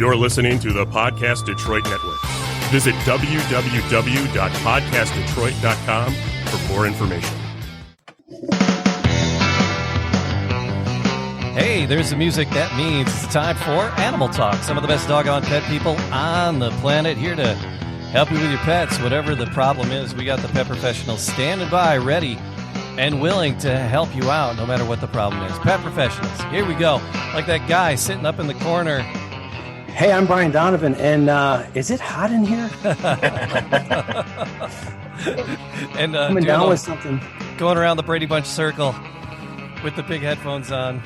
You're listening to the Podcast Detroit Network. Visit www.podcastdetroit.com for more information. Hey, there's the music. That means it's time for Animal Talk. Some of the best doggone pet people on the planet here to help you with your pets. Whatever the problem is, we got the pet professionals standing by, ready and willing to help you out no matter what the problem is. Pet professionals, here we go. Like that guy sitting up in the corner. Hey, I'm Brian Donovan, and is it hot in here? And coming down with something. Going around the Brady Bunch circle with the big headphones on.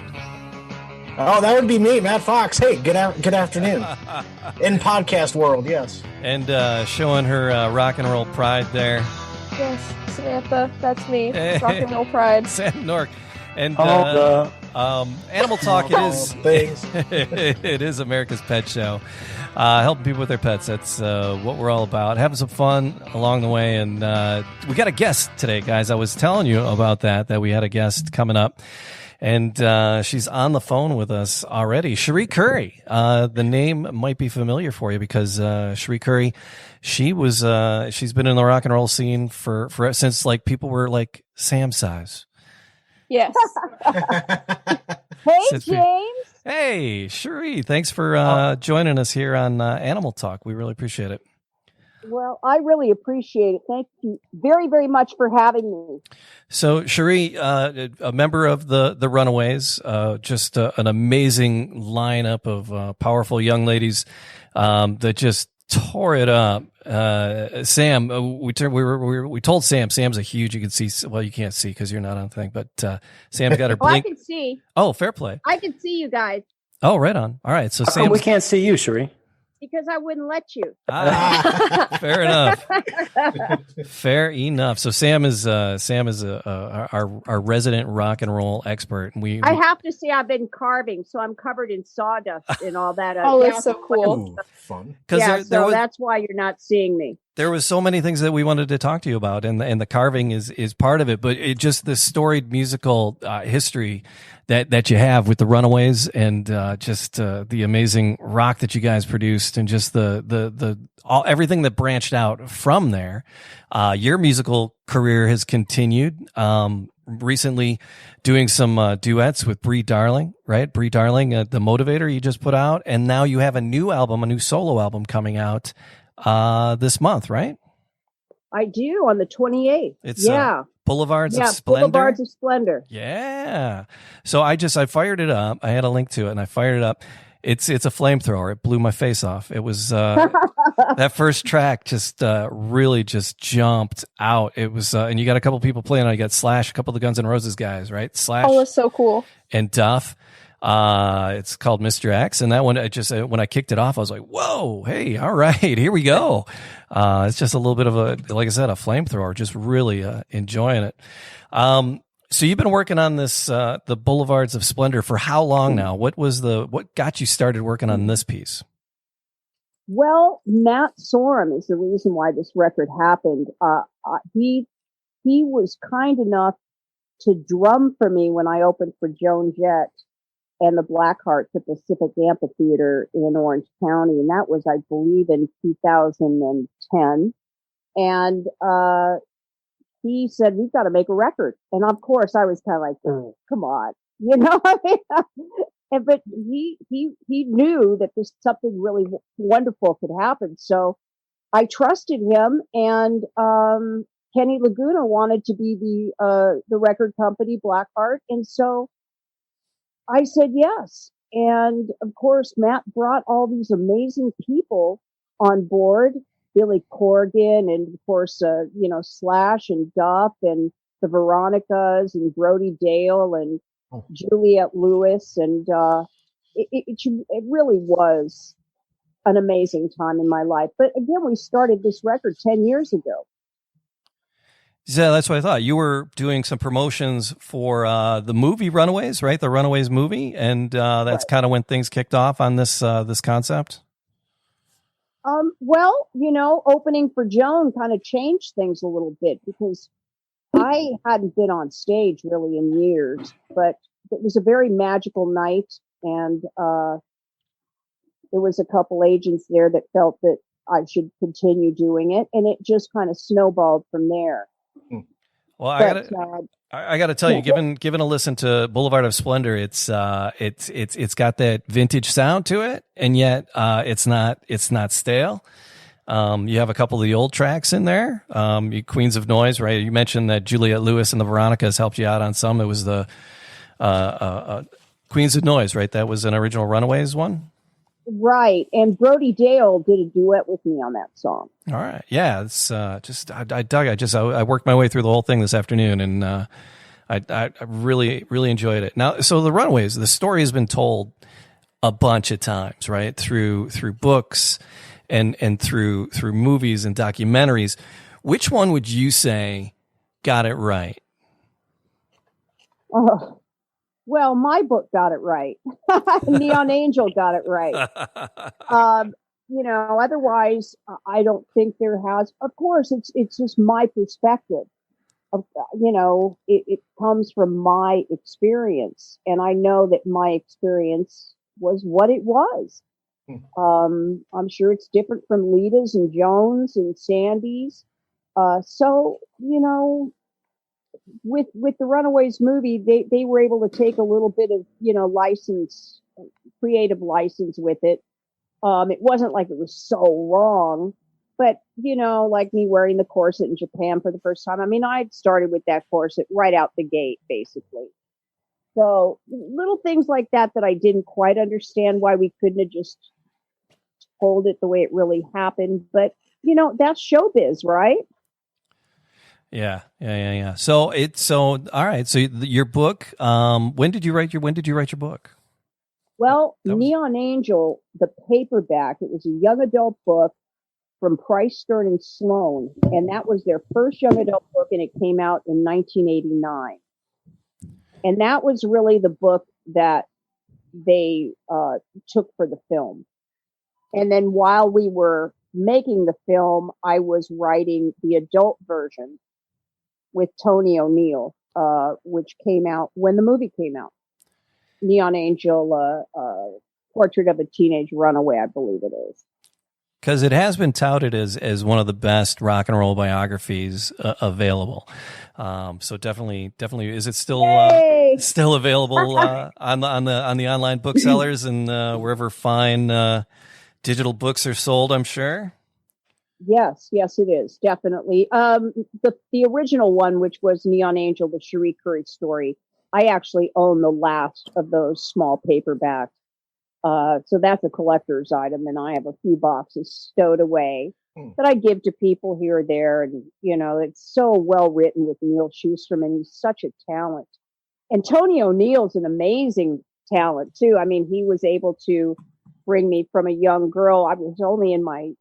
Oh, that would be me, Matt Fox. Hey, good afternoon. In podcast world, yes. And showing her rock and roll pride there. Yes, Samantha, that's me. Rock and roll pride. Sam Nork. And Animal Talk, it is America's Pet Show. Helping people with their pets. That's what we're all about. Having some fun along the way. And we got a guest today, guys. I was telling you about that we had a guest coming up. And she's on the phone with us already. Cherie Currie. The name might be familiar for you because Cherie Currie, she's been in the rock and roll scene for since like people were like Sam size. Yes. Hey, James. Hey, Cherie. Thanks for joining us here on Animal Talk. We really appreciate it. Well, I really appreciate it. Thank you very, very much for having me. So, Cherie, a member of the Runaways, just an amazing lineup of powerful young ladies that just tore it up. Sam, we told Sam's a huge. You can see. Well, you can't see because you're not on the thing. But Sam's got her blink. I can see. Oh, fair play. I can see you guys. Oh, right on. All right. So Sam, we can't see you, Cherie. Because I wouldn't let you. Fair enough. Fair enough. So Sam is our resident rock and roll expert. And I have to say I've been carving, so I'm covered in sawdust and all that. Oh, that's so cool. Ooh, fun. Yeah, so that's why you're not seeing me. There was so many things that we wanted to talk to you about, and the carving is part of it. But it just the storied musical history that you have with the Runaways, and just the amazing rock that you guys produced, and just everything that branched out from there. Your musical career has continued. Recently, doing some duets with Brie Darling, right? Brie Darling, the Motivator you just put out, and now you have a new solo album coming out this month, right? I do, on the 28th. It's Boulevards of Splendor. Boulevards of Splendor. Yeah. So I fired it up. I had a link to it and I fired it up. It's a flamethrower. It blew my face off. It was that first track just really just jumped out. It was and you got a couple people playing. I got Slash, a couple of the Guns N' Roses guys, right? Slash. Oh, that's so cool. And Duff. It's called Mr. X, and that one, when I kicked it off, I was like, whoa, hey, all right, here we go. It's just a little bit of like I said, a flamethrower, just really enjoying it. So you've been working on this, the Boulevards of Splendor for how long now? What got you started working on this piece? Well, Matt Sorum is the reason why this record happened. He was kind enough to drum for me when I opened for Joan Jett and the Blackhearts at the Pacific Amphitheater in Orange County. And that was, I believe, in 2010. And he said, we've got to make a record. And of course, I was kind of like, oh, come on. You know, but he knew that there's something really wonderful could happen. So I trusted him, and Kenny Laguna wanted to be the record company, Blackheart. And so I said yes. And of course, Matt brought all these amazing people on board, Billy Corgan, and of course, Slash and Duff and the Veronicas and Brody Dale and Juliette Lewis. And it really was an amazing time in my life. But again, we started this record 10 years ago. Yeah, that's what I thought. You were doing some promotions for the movie Runaways, right? The Runaways movie, and that's right. Kind of when things kicked off on this concept. Well, opening for Joan kind of changed things a little bit because I hadn't been on stage really in years, but it was a very magical night, and there was a couple agents there that felt that I should continue doing it, and it just kind of snowballed from there. Well, But, I gotta tell you, given a listen to Boulevard of Splendor, it's got that vintage sound to it, and yet it's not stale. You have a couple of the old tracks in there. Queens of Noise, right? You mentioned that Juliette Lewis and the Veronicas helped you out on some. It was the Queens of Noise, right? That was an original Runaways one. Right, and Brody Dale did a duet with me on that song. All right, yeah, it's I dug. I worked my way through the whole thing this afternoon, and I really enjoyed it. Now, so the Runaways, the story has been told a bunch of times, right? Through books and through movies and documentaries. Which one would you say got it right? Oh, well, my book got it right. Neon Angel got it right. Otherwise, I don't think there has. Of course, it's just my perspective. It comes from my experience, and I know that my experience was what it was. I'm sure it's different from Lita's and Jones and Sandy's. With the Runaways movie, they were able to take a little bit of, creative license with it. It wasn't like it was so wrong, but, like me wearing the corset in Japan for the first time. I mean, I'd started with that corset right out the gate, basically. So little things like that I didn't quite understand why we couldn't have just told it the way it really happened. But, that's showbiz, right? Yeah. So all right. So your book. When did you write your book? Well, Neon Angel, the paperback. It was a young adult book from Price, Stern and Sloan, and that was their first young adult book, and it came out in 1989. And that was really the book that they took for the film. And then while we were making the film, I was writing the adult version with Tony O'Neill, which came out when the movie came out. Neon Angel, Portrait of a Teenage Runaway, I believe it is. Because it has been touted as one of the best rock and roll biographies available. So definitely, is it still available on the online booksellers and wherever fine digital books are sold? I'm sure. Yes, it is definitely. The original one, which was Neon Angel, the Cherie Currie story, I actually own the last of those small paperbacks. So that's a collector's item, and I have a few boxes stowed away that I give to people here or there. And, it's so well written with Neil Schusterman. He's such a talent. And Tony O'Neill's an amazing talent, too. I mean, he was able to bring me from a young girl. I was only in my,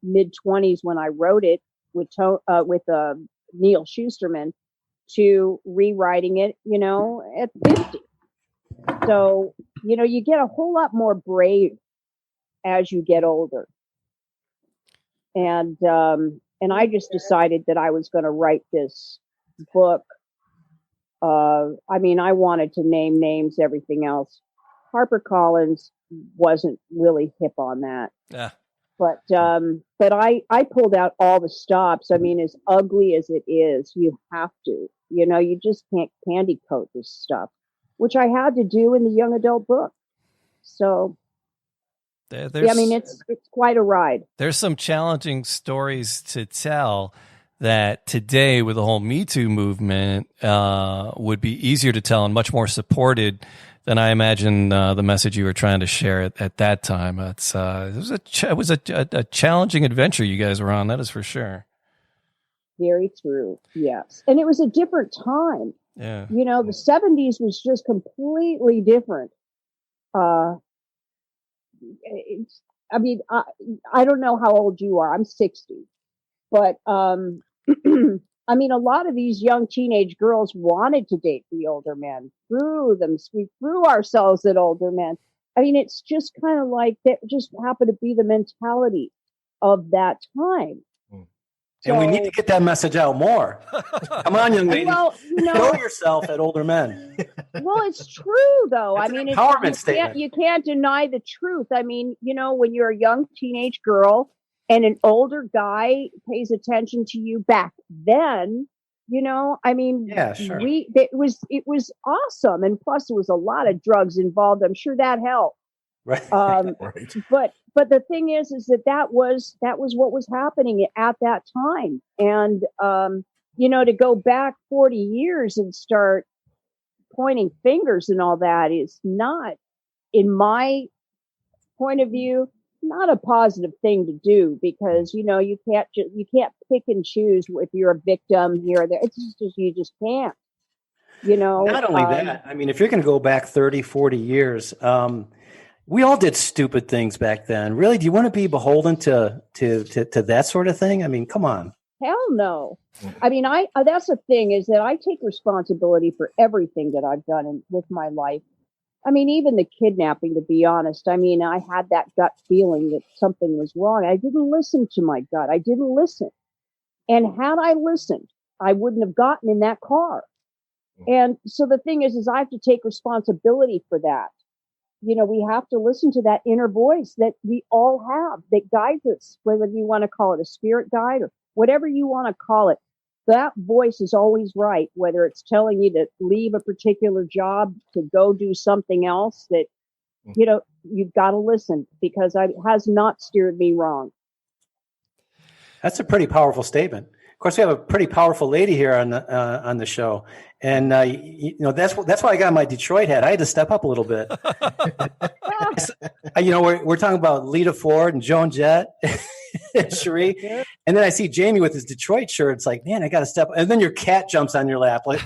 mid-20s when I wrote it with Neil Schusterman to rewriting it, at 50. So, you get a whole lot more brave as you get older. And I just decided that I was going to write this book. I wanted to name names, everything else. HarperCollins wasn't really hip on that. Yeah. But I pulled out all the stops. I mean, as ugly as it is, you have to, you just can't candy coat this stuff, which I had to do in the young adult book. So, it's quite a ride. There's some challenging stories to tell that today with the whole Me Too movement would be easier to tell and much more supported than I imagine the message you were trying to share at that time. It was a challenging adventure you guys were on. That is for sure. Very true. Yes. And it was a different time. Yeah. The 70s was just completely different. I don't know how old you are. I'm 60. But, a lot of these young teenage girls wanted to date the older men. We threw ourselves at older men. I mean, it's just kind of like that just happened to be the mentality of that time. And we need to get that message out more. Come on, young lady. Well, show yourself at older men. Well, it's true, though. It's an empowerment statement. You can't deny the truth. I mean, when you're a young teenage girl and an older guy pays attention to you back then, I mean, yeah, sure. It was awesome. And plus there was a lot of drugs involved. I'm sure that helped. Right. Right. But the thing is that was what was happening at that time. And, to go back 40 years and start pointing fingers and all that is not, in my point of view, not a positive thing to do, because you can't pick and choose if you're a victim here or there. It's just you just can't. Not only that, I mean, if you're going to go back 30, 40 years, we all did stupid things back then. Really, do you want to be beholden to that sort of thing? I mean, come on. Hell no. I mean, that's the thing, is that I take responsibility for everything that I've done with my life. I mean, even the kidnapping, to be honest. I mean, I had that gut feeling that something was wrong. I didn't listen to my gut. I didn't listen. And had I listened, I wouldn't have gotten in that car. And so the thing is I have to take responsibility for that. We have to listen to that inner voice that we all have that guides us, whether you want to call it a spirit guide or whatever you want to call it. That voice is always right, whether it's telling you to leave a particular job to go do something else, that, you've got to listen, because it has not steered me wrong. That's a pretty powerful statement. Of course, we have a pretty powerful lady here on the show, and that's why I got my Detroit hat. I had to step up a little bit. We're talking about Lita Ford and Joan Jett. Cherie, and then I see Jamie with his Detroit shirt. It's like, man, I got to step up. And then your cat jumps on your lap like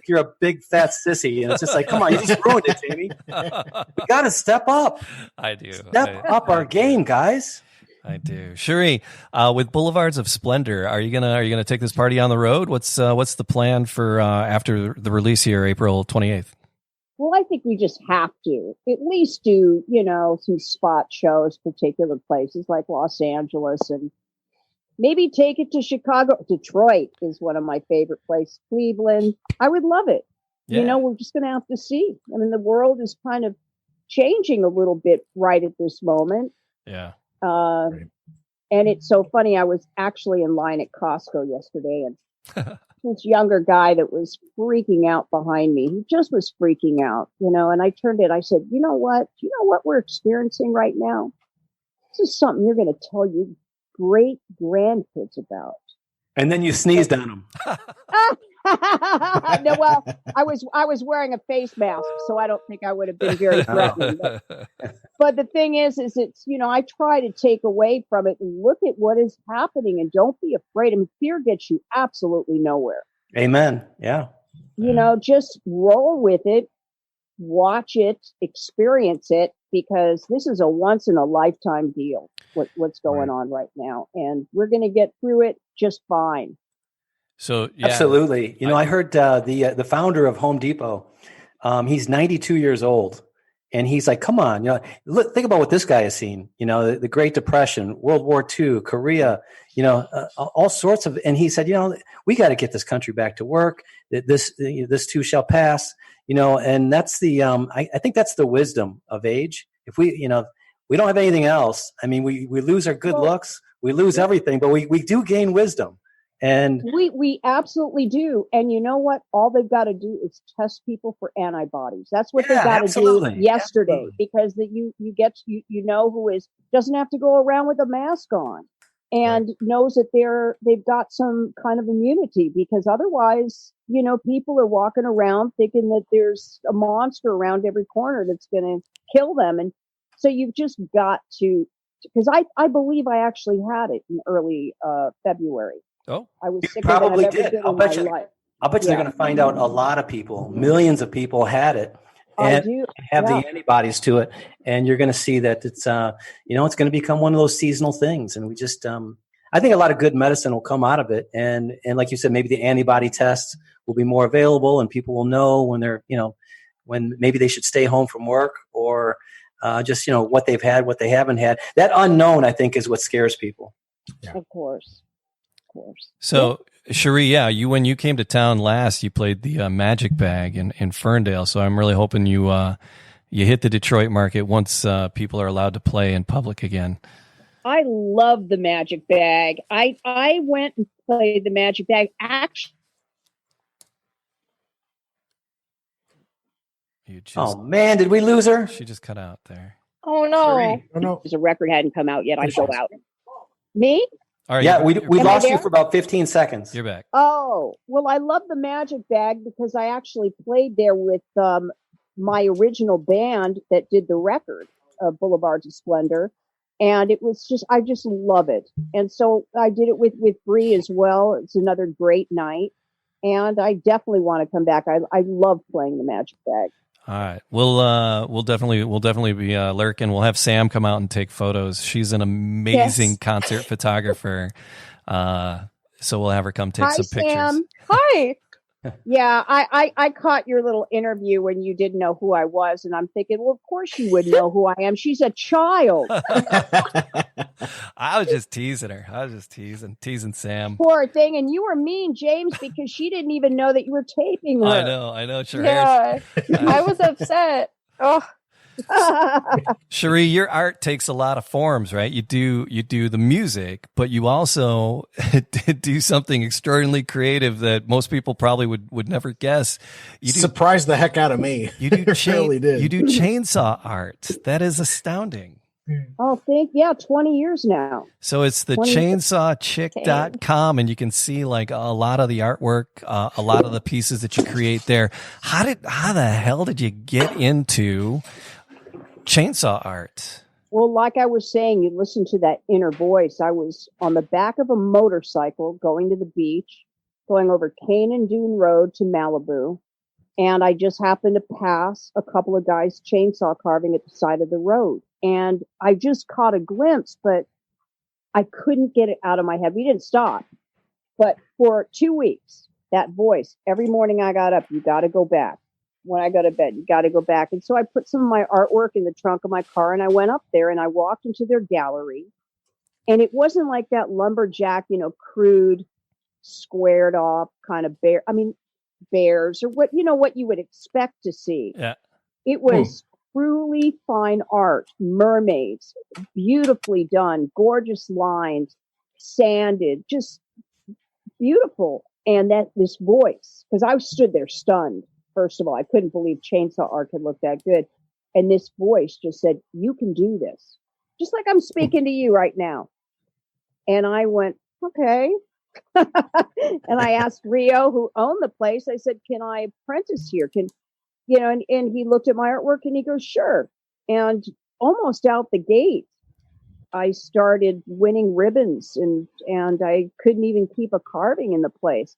you're a big fat sissy, and it's just like, come on, you just ruined it, Jamie. We got to step up. I do. Step up our game, guys. I do. Cherie, with Boulevards of Splendor, are you gonna take this party on the road? What's the plan for after the release here, April 28th? Well, I think we just have to at least do, some spot shows, particular places like Los Angeles, and maybe take it to Chicago. Detroit is one of my favorite places. Cleveland. I would love it. Yeah. We're just going to have to see. I mean, the world is kind of changing a little bit right at this moment. Yeah. Right. And it's so funny. I was actually in line at Costco yesterday, and this younger guy that was freaking out behind me. He just was freaking out, and I turned it. I said, you know what we're experiencing right now? This is something you're going to tell your great grandkids about. And then you sneezed on him. No, well, I was wearing a face mask, so I don't think I would have been very threatening. But the thing is it's, I try to take away from it and look at what is happening, and don't be afraid. I mean, fear gets you absolutely nowhere. Amen. Yeah. Just roll with it, watch it, experience it, because this is a once in a lifetime deal. What's going on right now, and we're going to get through it just fine. So yeah. Absolutely. I heard the founder of Home Depot. He's 92 years old, and he's like, "Come on, look, think about what this guy has seen. The Great Depression, World War II, Korea. All sorts of." And he said, "We got to get this country back to work. This too shall pass." And that's the I think that's the wisdom of age. If we don't have anything else. I mean, we lose our good looks, we lose everything, but we do gain wisdom. And we absolutely do. And you know what? All they've got to do is test people for antibodies. That's what they got to do yesterday, because you get who doesn't have to go around with a mask on, and knows that they've got some kind of immunity, because otherwise, people are walking around thinking that there's a monster around every corner that's going to kill them. And so you've just got to, because I believe I actually had it in early February. Oh, I was sick probably of did. I'll bet you they're going to find out a lot of people, millions of people had it, and have the antibodies to it. And you're going to see that it's it's going to become one of those seasonal things. And we just, I think a lot of good medicine will come out of it. And like you said, maybe the antibody tests will be more available, and people will know when they're, when maybe they should stay home from work, or just, what they've had, what they haven't had. That unknown, I think, is what scares people. Yeah. Of course. course. So, Cherie, yeah, when you came to town last, you played the Magic Bag in Ferndale. So I'm really hoping you hit the Detroit market once people are allowed to play in public again. I love the Magic Bag. I went and played the Magic Bag. Actually, Oh man, did we lose her? She just cut out there. Oh no. Oh, no. because a record hadn't come out yet, I'd go out. Me? All right, Yeah, you're we Am I lost you there? for about 15 seconds. You're back. Oh, well, I love the Magic Bag because I actually played there with my original band that did the record, Boulevards of Splendor. And it was just, I just love it. And so I did it with Bree as well. It's another great night. And I definitely want to come back. I love playing the Magic Bag. All right, we'll definitely be lurking. We'll have Sam come out and take photos. She's an amazing concert photographer. So we'll have her come take Hi, some pictures. Sam. Hi. Yeah, I caught your little interview when you didn't know who I was, and I'm thinking, well, of course you would know who I am. She's a child. I was just teasing her. I was just teasing Sam. Poor thing. And you were mean, James, because she didn't even know that you were taping her. I know. Sure. Yeah. I was upset. Oh, Cherie, your art takes a lot of forms, right? You do the music, but you also do something extraordinarily creative that most people probably would never guess. You do, Surprised the heck out of me. You do really did. You do chainsaw art. That is astounding. Oh, 20 years now. So it's the 20 chainsawchick.com, and you can see like a lot of the artwork, a lot of the pieces that you create there. How the hell did you get into chainsaw art? Well, like I was saying, you listen to that inner voice. I was on the back of a motorcycle going to the beach, going over Canaan Dune Road to Malibu. And I just happened to pass a couple of guys chainsaw carving at the side of the road. And I just caught a glimpse, but I couldn't get it out of my head. We didn't stop. But for 2 weeks, that voice, every morning I got up, you got to go back. When I go to bed, you got to go back. And so I put some of my artwork in the trunk of my car and I went up there and I walked into their gallery. And it wasn't like that lumberjack, crude, squared off kind of bears or what you would expect to see. Yeah. It was truly fine art, mermaids, beautifully done, gorgeous lines, sanded, just beautiful. And this voice, because I stood there stunned. First of all, I couldn't believe chainsaw art could look that good. And this voice just said, you can do this. Just like I'm speaking to you right now. And I went, okay. And I asked Rio, who owned the place, I said, can I apprentice here? And he looked at my artwork and he goes, sure. And almost out the gate, I started winning ribbons and I couldn't even keep a carving in the place.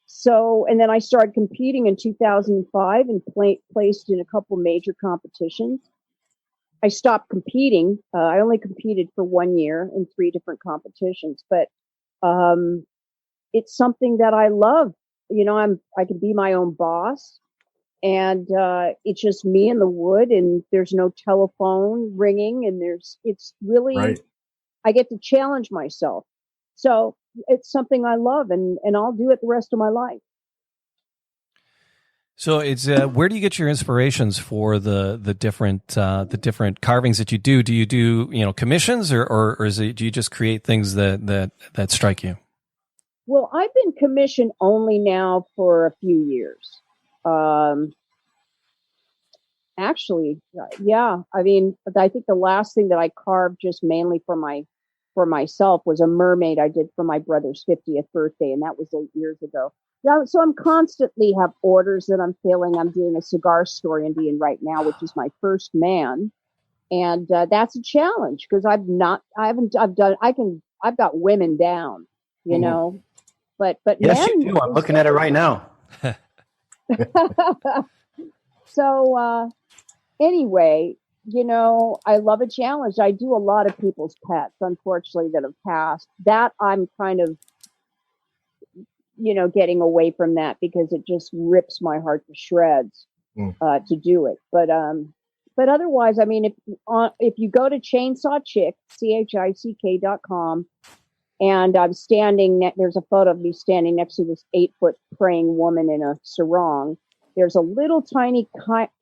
So, and then I started competing in 2005 and placed in a couple major competitions. I stopped competing. I only competed for 1 year in 3 different competitions, but it's something that I love. I can be my own boss, and it's just me in the wood, and there's no telephone ringing, and it's really, right. I get to challenge myself. So it's something I love, and I'll do it the rest of my life. So it's where do you get your inspirations for the different carvings that you do? Do you do commissions or is it, do you just create things that strike you? Well, I've been commissioned only now for a few years. Actually, yeah. I mean, I think the last thing that I carved just mainly for myself was a mermaid I did for my brother's 50th birthday, and that was 8 years ago. Yeah, so I'm constantly have orders that I'm filling. I'm doing a cigar store Indian right now, which is my first man, and that's a challenge because I've got women down, but yes, men, you do. I'm looking at it right now. So anyway. I love a challenge. I do a lot of people's pets, unfortunately, that have passed. That I'm kind of, getting away from that because it just rips my heart to shreds to do it. But otherwise, I mean, if you go to Chainsaw Chick, CHICK.com, And I'm standing, there's a photo of me standing next to this 8-foot praying woman in a sarong. There's a little tiny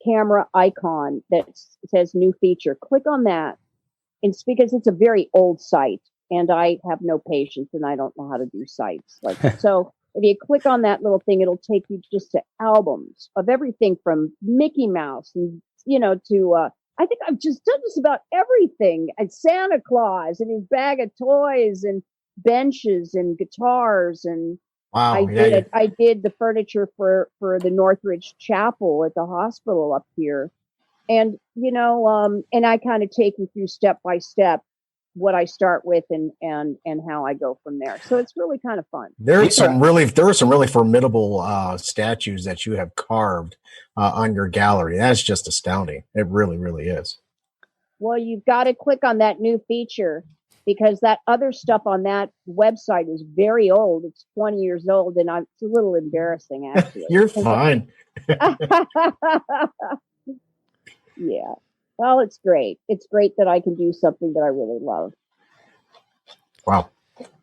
camera icon that says new feature. Click on that. It's because it's a very old site and I have no patience and I don't know how to do sites. So if you click on that little thing, it'll take you just to albums of everything from Mickey Mouse and, to, I think I've just done just about everything. And Santa Claus and his bag of toys and benches and guitars. And Wow. I did the furniture for the Northridge Chapel at the hospital up here. And, and I kind of take you through step by step what I start with and how I go from there. So it's really kind of fun. There were some really formidable statues that you have carved on your gallery. That's just astounding. It really, really is. Well, you've got to click on that new feature because that other stuff on that website is very old. It's 20 years old, and it's a little embarrassing, actually. You're fine. Yeah. Well, it's great. It's great that I can do something that I really love. Wow.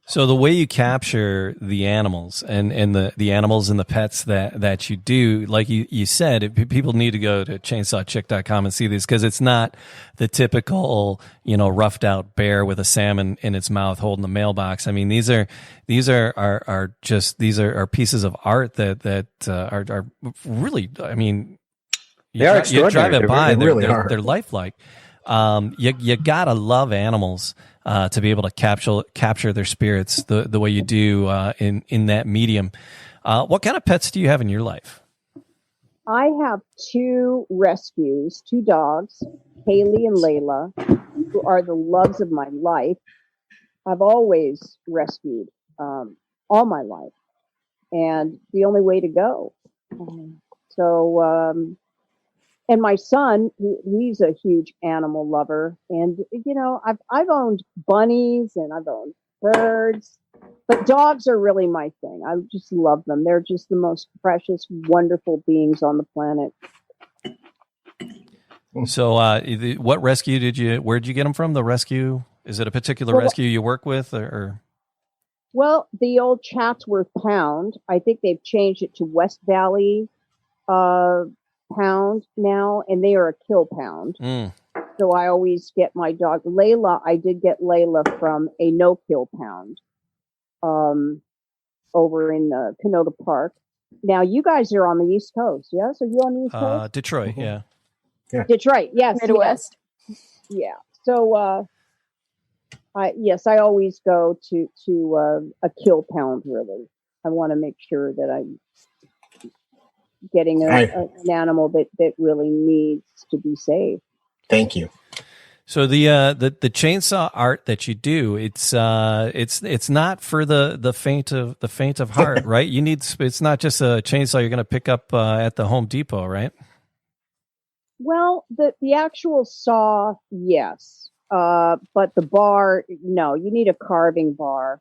So the way you capture the animals and the animals and the pets that you do, like you said, people need to go to chainsawchick.com and see these because it's not the typical, roughed out bear with a salmon in its mouth holding the mailbox. I mean, these are pieces of art that are really, I mean, you drive it by, they're lifelike. You gotta love animals to be able to capture their spirits the way you do in that medium. What kind of pets do you have in your life? I have 2 rescues, 2 dogs, Haley and Layla, who are the loves of my life. I've always rescued all my life, and the only way to go. And my son, he's a huge animal lover. And, I've owned bunnies and I've owned birds, but dogs are really my thing. I just love them. They're just the most precious, wonderful beings on the planet. So what rescue where'd you get them from? The rescue? Is it a particular rescue you work with or? Well, the old Chatsworth Pound, I think they've changed it to West Valley, Pound now, and they are a kill pound. So I always get my dog Layla. I did get Layla from a no kill pound over in Canota Park. Now you guys are on the East Coast, yes? Are you on the East Coast? Detroit, yeah. Detroit, yes. Midwest. Yeah. So I always go to a kill pound. Really, I want to make sure that I'm getting an animal that really needs to be saved. Thank you. So the chainsaw art that you do, it's not for the faint of heart, right? It's not just a chainsaw you're going to pick up at the Home Depot, right? Well, the actual saw, yes, but the bar, no. You need a carving bar.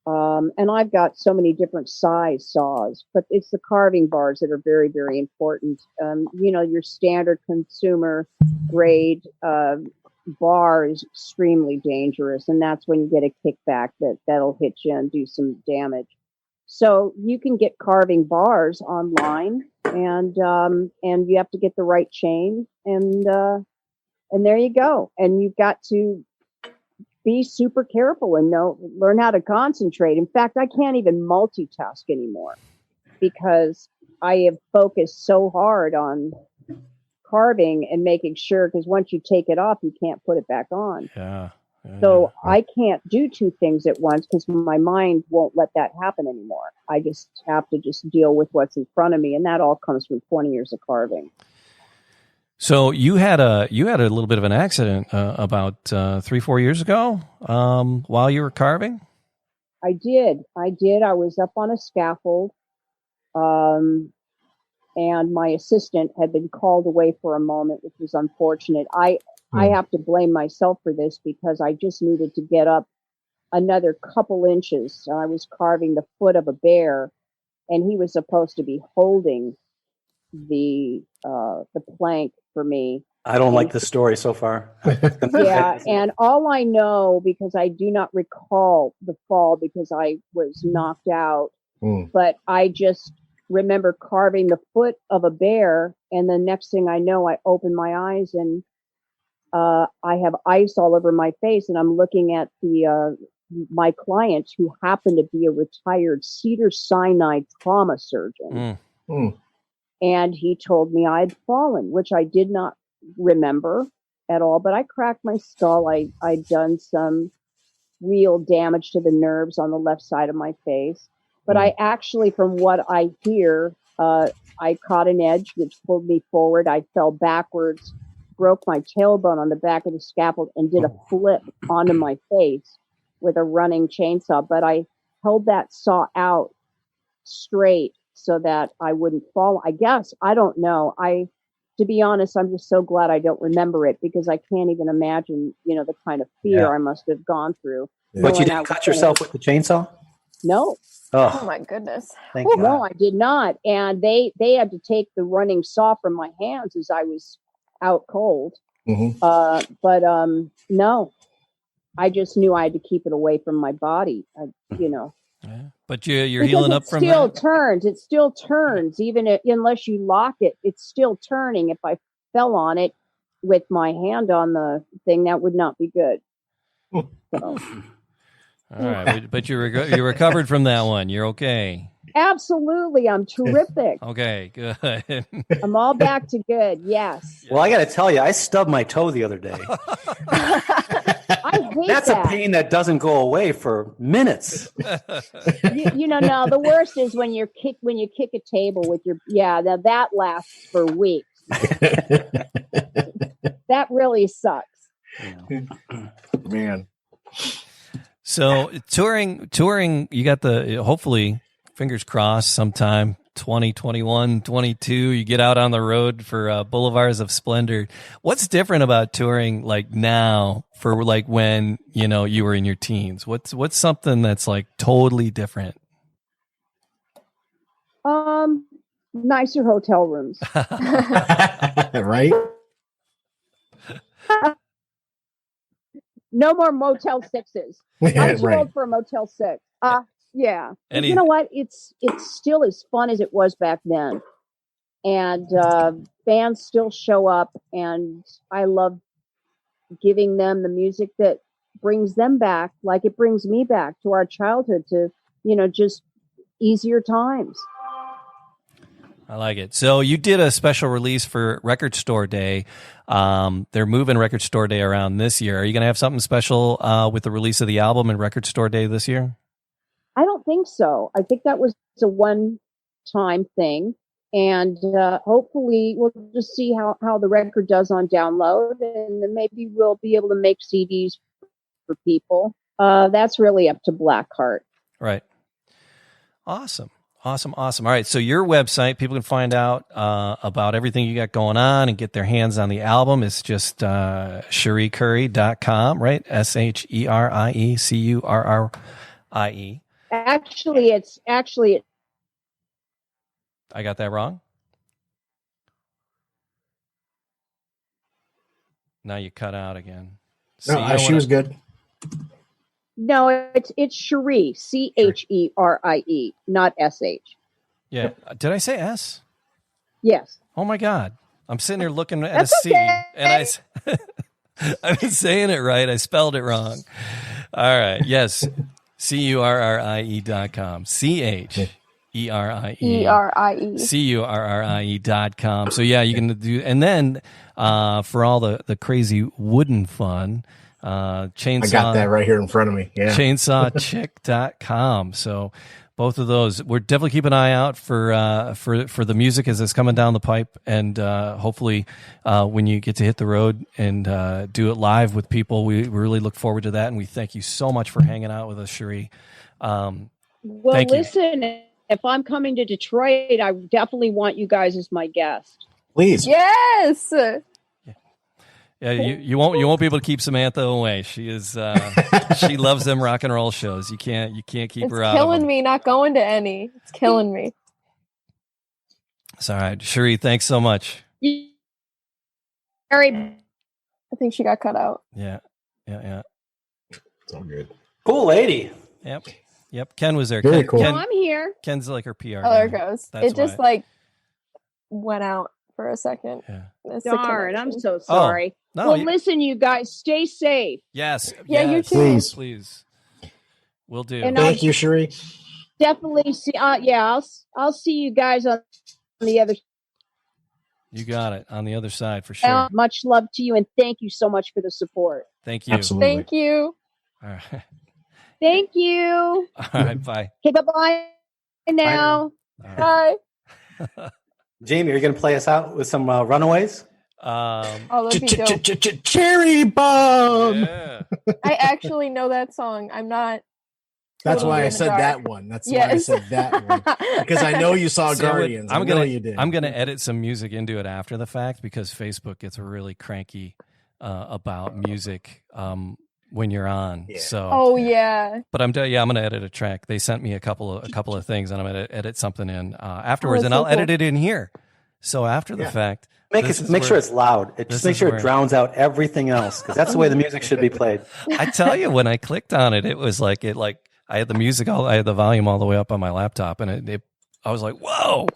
And I've got so many different size saws, but it's the carving bars that are very, very important. Your standard consumer grade bar is extremely dangerous, and that's when you get a kickback that'll hit you and do some damage. So you can get carving bars online, and you have to get the right chain, and there you go. And you've got to be super careful and learn how to concentrate. In fact, I can't even multitask anymore because I have focused so hard on carving and making sure, because once you take it off, you can't put it back on. Yeah. So I can't do 2 things at once because my mind won't let that happen anymore. I just have to deal with what's in front of me. And that all comes from 20 years of carving. So you had a little bit of an accident about 3-4 years ago while you were carving? I did. I was up on a scaffold, and my assistant had been called away for a moment, which was unfortunate. I have to blame myself for this because I just needed to get up another couple inches. I was carving the foot of a bear, and he was supposed to be holding the plank for me, I don't like this story so far. Yeah, and all I know, because I do not recall the fall because I was knocked out, but I just remember carving the foot of a bear, and the next thing I know, I open my eyes and I have ice all over my face, and I'm looking at the my client who happened to be a retired Cedars-Sinai trauma surgeon. And he told me I'd fallen, which I did not remember at all, but I cracked my skull. I'd done some real damage to the nerves on the left side of my face. But I actually, from what I hear, I caught an edge, which pulled me forward. I fell backwards, broke my tailbone on the back of the scaffold, and did a flip onto my face with a running chainsaw. But I held that saw out straight so that I wouldn't fall. I guess. I don't know. To be honest, I'm just so glad I don't remember it, because I can't even imagine, the kind of fear I must have gone through. Yeah. But you didn't cut yourself with the chainsaw? No. Oh my goodness. Thank God. No, I did not. And they had to take the running saw from my hands as I was out cold. But no, I just knew I had to keep it away from my body, Yeah. But you're healing up from that? It still turns, even unless you lock it. It's still turning. If I fell on it with my hand on the thing, that would not be good. So. All right, but you recovered from that one. You're okay. Absolutely, I'm terrific. Okay, good. I'm all back to good. Yes. Well, I got to tell you, I stubbed my toe the other day. I hate That's that. a pain that doesn't go away for minutes. No, the worst is when you kick a table with your that lasts for weeks. That really sucks. Man. So touring, you got hopefully, fingers crossed, sometime 2021, 22, you get out on the road for Boulevards of Splendor. What's different about touring like now for like when, you were in your teens? What's something that's like totally different? Nicer hotel rooms. Right? No more Motel 6s. I'm too old for a Motel 6. Yeah. You know what? It's still as fun as it was back then. And fans still show up, and I love giving them the music that brings them back, like it brings me back to our childhood, to, just easier times. I like it. So you did a special release for Record Store Day. They're moving Record Store Day around this year. Are you going to have something special with the release of the album and Record Store Day this year? I don't think so. I think that was a one-time thing. And hopefully we'll just see how the record does on download. And then maybe we'll be able to make CDs for people. That's really up to Blackheart. Right. Awesome. All right. So your website, people can find out about everything you got going on and get their hands on the album. It's just CherrieCurrie.com, right? SherrieCurrie. Actually, I got that wrong? Now you cut out again. No, she was good. No, it's Cherie, Cherie, not SH. Yeah. Did I say S? Yes. Oh my God. I'm sitting here looking at That's a C, okay. and I've been saying it right. I spelled it wrong. All right. Yes. Currie.com. CurrieCurrie.com. So yeah, you can do, and then for all the crazy wooden fun, chainsaw. I got that right here in front of me. Yeah. Chainsawchick.com. So both of those, we're definitely keep an eye out for the music as it's coming down the pipe, and hopefully when you get to hit the road and do it live with people, we really look forward to that, and we thank you so much for hanging out with us, Cherie. Well, listen, if I'm coming to Detroit, I definitely want you guys as my guest. Please. Yes. Yeah, you won't be able to keep Samantha away. She is she loves them rock and roll shows. You can't keep her out. It's killing me not going to any. It's killing me. It's all right. Cherie, thanks so much. I think she got cut out. Yeah. It's all good. Cool lady. Yep. Ken was there. Very Ken, cool. No, I'm here. Ken's like her PR. Oh, there it guy. goes. That's It just why. like went out for a second. Yeah. It's the Darn, I'm connection. so sorry. No, well, you- listen, you guys, stay safe. Yes. Yeah, you yes, too. Please. We'll do. And Thank you, Cherie. Definitely see. I'll see you guys on the other. You got it on the other side for sure. Much love to you, and thank you so much for the support. Thank you. Absolutely. Thank you. All right. Thank you. All right. Bye. Okay, bye now. All right. Bye. Jamie, are you going to play us out with some Runaways? Oh, that'd be dope. Cherry bomb. Yeah. I actually know that song. I'm not. That's totally why I in the said dark. that one. That's why I Yes. said that one. Because I know you saw See, Guardians. I know you did. I'm gonna edit some music into it after the fact because Facebook gets really cranky about music when you're on. Yeah. So, Oh yeah. but I'm gonna edit a track. They sent me a couple of things, and I'm gonna edit something in afterwards, that's and so I'll edit cool. it in here. So after the fact, Make sure it's loud. this Just make is sure where- it drowns out everything else, because that's the way the music should be played. I tell you, when I clicked on it, it was like I had the music I had the volume all the way up on my laptop, and I was like, whoa,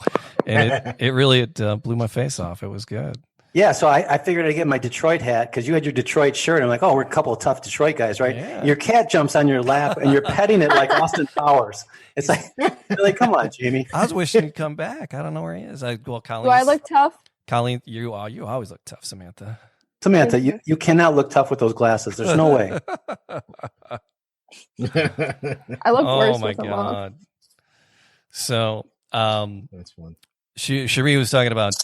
and it really blew my face off. It was good. Yeah, so I figured I'd get my Detroit hat because you had your Detroit shirt. I'm like, oh, we're a couple of tough Detroit guys, right? Yeah. Your cat jumps on your lap and you're petting it like Austin Powers. It's like, you're like, come on, Jamie. I was wishing he'd come back. I don't know where he is. Colleen. Do I look tough? Colleen, you always look tough, Samantha. Samantha, you cannot look tough with those glasses. There's no way. I look worse Oh my with them off. god. So, That's fun. Cherie was talking about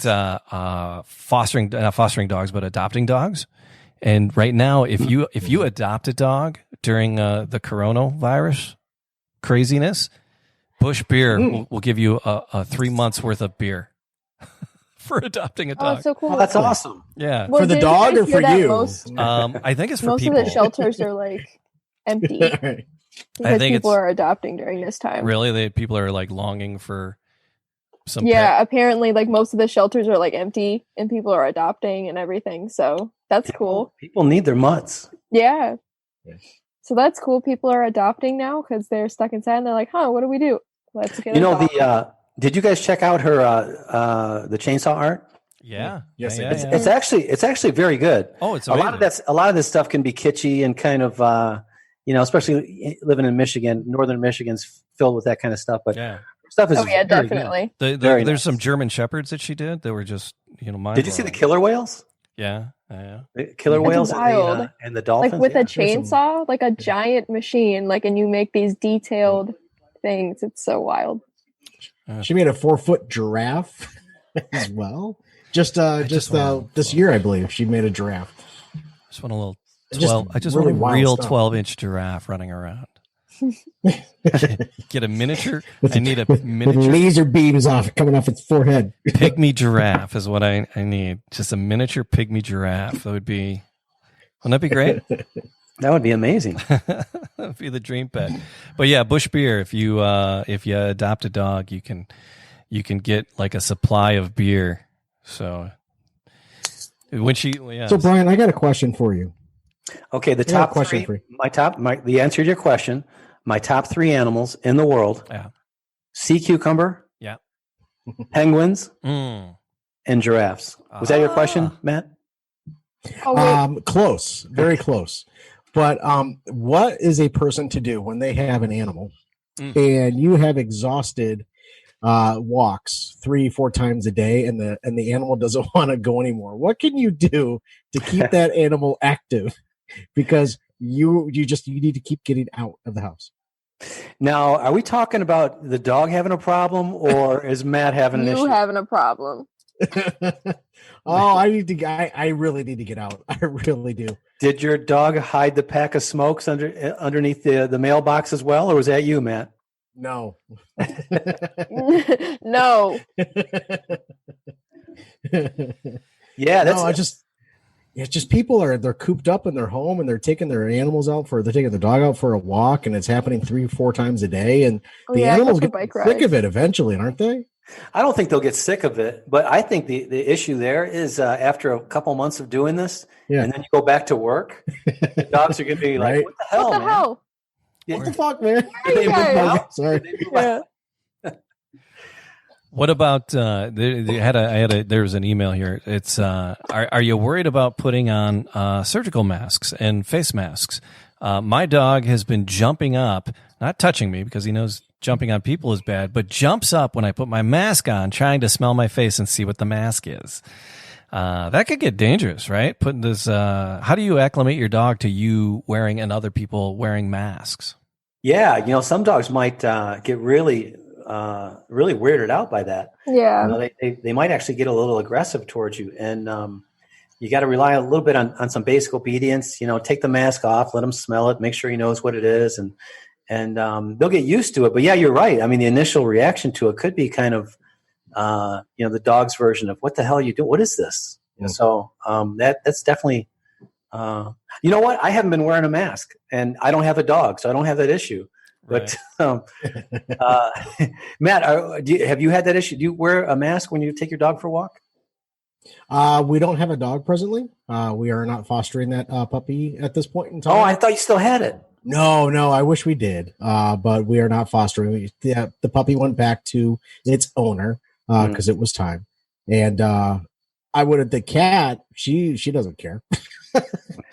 fostering, not fostering dogs, but adopting dogs. And right now, if you adopt a dog during the coronavirus craziness, Bush Beer will give you a 3 months worth of beer for adopting a Oh, dog. it's so cool. Oh, that's awesome. Yeah, Well, For the did you dog guys or hear for that you? Most I think it's for people. of the shelters are like empty because think people it's- are adopting during this time. Really, people are like longing for some. Yeah, pet. apparently, like most of the shelters are like empty, and people are adopting and everything. So that's cool. People need their mutts. Yeah. Yeah. So that's cool. People are adopting now because they're stuck inside, and they're like, "Huh, what do we do? Let's get." You a know, dog." did you guys check out her the chainsaw art? Yeah. Yes, yeah, I yeah, did. yeah. It's actually very good. Oh, it's A lot of this stuff can be kitschy and kind of especially living in Michigan. Northern Michigan's filled with that kind of stuff, but Yeah. stuff is Oh yeah, very good. definitely. Very There's nice. some German shepherds that she did that were just mind Did you see the blowing. killer whales? Yeah. Yeah. The killer That's whales wild. and the dolphins? Like with Yeah. a chainsaw, like a giant machine, like, and you make these detailed things. It's so wild. She made a 4-foot giraffe as well. Just this year, I believe she made a giraffe. Just want a little Just 12. I just really want a wild real stuff. 12-inch giraffe running around. Get a miniature. With I need a with miniature laser beams coming off its forehead. pygmy giraffe is what I need. Just a miniature pygmy giraffe. That would be. Wouldn't that be great? That would be amazing. That'd be the dream pet. But yeah, Bush Beer. If you adopt a dog, you can get like a supply of beer. So when So Brian, I got a question for you. Okay, the I got a top question three. for you. The answer to your question. My top 3 animals in the world: Yeah. sea cucumber, Yeah. penguins, Mm. and giraffes. Was that your question, Ah. Matt? Oh wait, Close, very close. But what is a person to do when they have an animal and you have exhausted walks 3-4 times a day, and the animal doesn't want to go anymore? What can you do to keep that animal active? Because you need to keep getting out of the house. Now, are we talking about the dog having a problem, or is Matt having an you issue? having a problem? I really need to get out. I really do. Did your dog hide the pack of smokes underneath the mailbox as well, or was that you, Matt? No. No. Yeah, that's no, It's just they're cooped up in their home and they're taking their dog out for a walk, and it's happening 3-4 times a day. And the animals get sick of it eventually, aren't they? I don't think they'll get sick of it, but I think the issue there is after a couple months of doing this, and then you go back to work, the dogs are going to be like, "What the hell, man? Hell? What the fuck, man?" Sorry. Yeah. What about there was an email here. It's are you worried about putting on surgical masks and face masks? My dog has been jumping up, not touching me because he knows jumping on people is bad, but jumps up when I put my mask on, trying to smell my face and see what the mask is. That could get dangerous, right? Putting this. How do you acclimate your dog to you wearing and other people wearing masks? Yeah, some dogs might get really weirded out by that. Yeah, they might actually get a little aggressive towards you, and you got to rely a little bit on some basic obedience. Take the mask off, let him smell it, make sure he knows what it is, and they'll get used to it. But yeah, you're right. I mean, the initial reaction to it could be kind of the dog's version of "What the hell are you doing? What is this?" So that's definitely. You know what? I haven't been wearing a mask, and I don't have a dog, so I don't have that issue. But Matt, have you had that issue? Do you wear a mask when you take your dog for a walk? We don't have a dog presently. We are not fostering that puppy at this point in time. Oh, I thought you still had it. No, I wish we did, but we are not fostering. The puppy went back to its owner because it was time. And the cat, she doesn't care.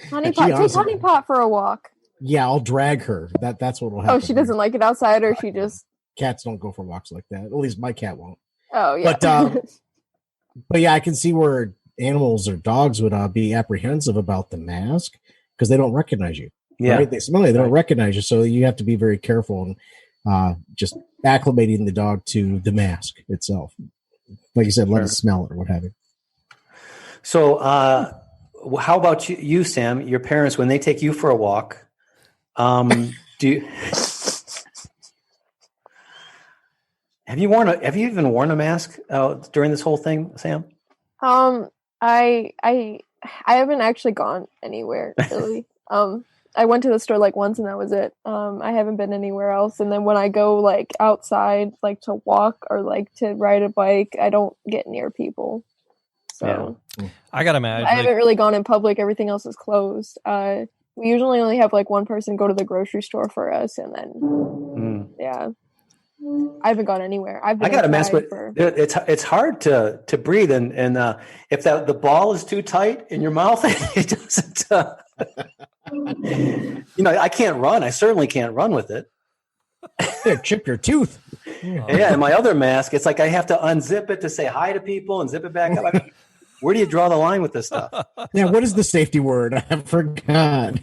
Honey Pot, take Honey Pot for a walk. Yeah, I'll drag her. That's what will happen. Oh, she doesn't like it outside, or she just... Cats don't go for walks like that. At least my cat won't. Oh, yeah. But yeah, I can see where animals or dogs would be apprehensive about the mask because they don't recognize you. Yeah. Right? They smell you. They don't recognize you. So you have to be very careful and just acclimating the dog to the mask itself. Like you said, let it smell it or what have you. So how about you, Sam? Your parents, when they take you for a walk, have you even worn a mask during this whole thing, Sam? I haven't actually gone anywhere really. I went to the store like once and that was it. I haven't been anywhere else. And then when I go like outside, like to walk or like to ride a bike, I don't get near people. So I gotta imagine I haven't really gone in public. Everything else is closed. We usually only have like one person go to the grocery store for us, and then I haven't gone anywhere. I got a mask, but it's hard to breathe, and if the ball is too tight in your mouth, it doesn't. I can't run. I certainly can't run with it. Chip your tooth. Yeah, and my other mask, it's like I have to unzip it to say hi to people and zip it back up. Where do you draw the line with this stuff? Yeah, what is the safety word? I forgot.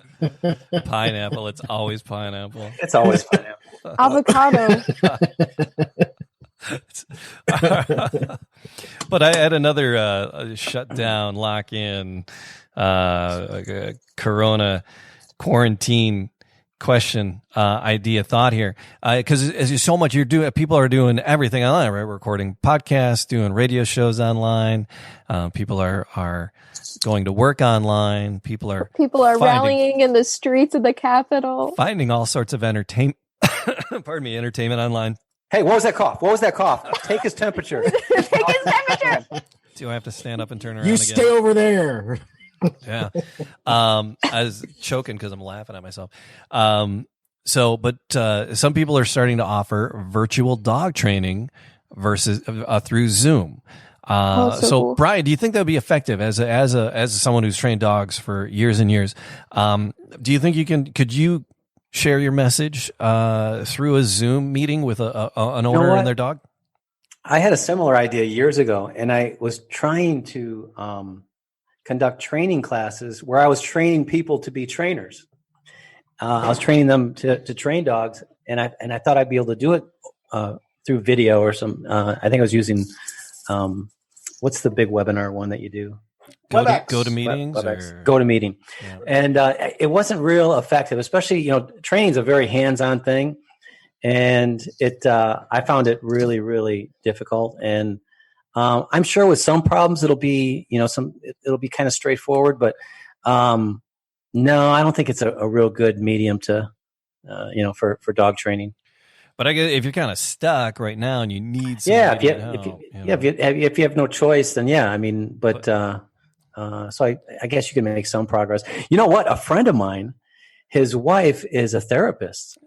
Pineapple. It's always pineapple. It's always pineapple. Avocado. But I had another shutdown, lock in, Corona quarantine question, idea, thought here, because as you so much you're doing, people are doing everything online, right? Recording podcasts, doing radio shows online. People are going to work online. People are rallying in the streets of the Capitol, finding all sorts of entertainment. Pardon me, entertainment online. Hey, what was that cough? Take his temperature. Do I have to stand up and turn around? You again? Stay over there. Yeah. I was choking because I'm laughing at myself. But some people are starting to offer virtual dog training versus through Zoom. So cool. Brian, do you think that would be effective as someone who's trained dogs for years and years? Do you think could you share your message through a Zoom meeting with an owner and their dog? I had a similar idea years ago, and I was trying to conduct training classes where I was training people to be trainers. I was training them to train dogs, and I thought I'd be able to do it through video or some. I think I was using what's the big webinar one that you do? Go to meetings. Go to meeting, yeah. And it wasn't real effective. Especially training is a very hands-on thing, and I found it really, really difficult. And I'm sure with some problems it'll be, it'll be kind of straightforward, but no, I don't think it's a real good medium to, for dog training. But I guess if you're kind of stuck right now and you need somebody if you have no choice, then yeah, I mean, so I guess you can make some progress. You know what? A friend of mine, his wife is a therapist.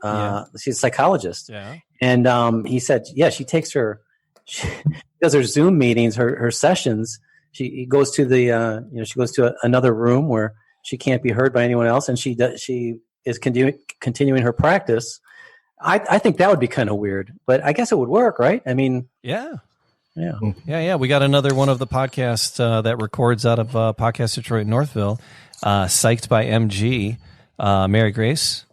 She's a psychologist. Yeah. And he said, she she does her Zoom meetings, her sessions. She goes to she goes to another room where she can't be heard by anyone else. And she is continuing her practice. I think that would be kind of weird, but I guess it would work, right? I mean, yeah. We got another one of the podcasts that records out of Podcast Detroit Northville, Psyched by MG, Mary Grace.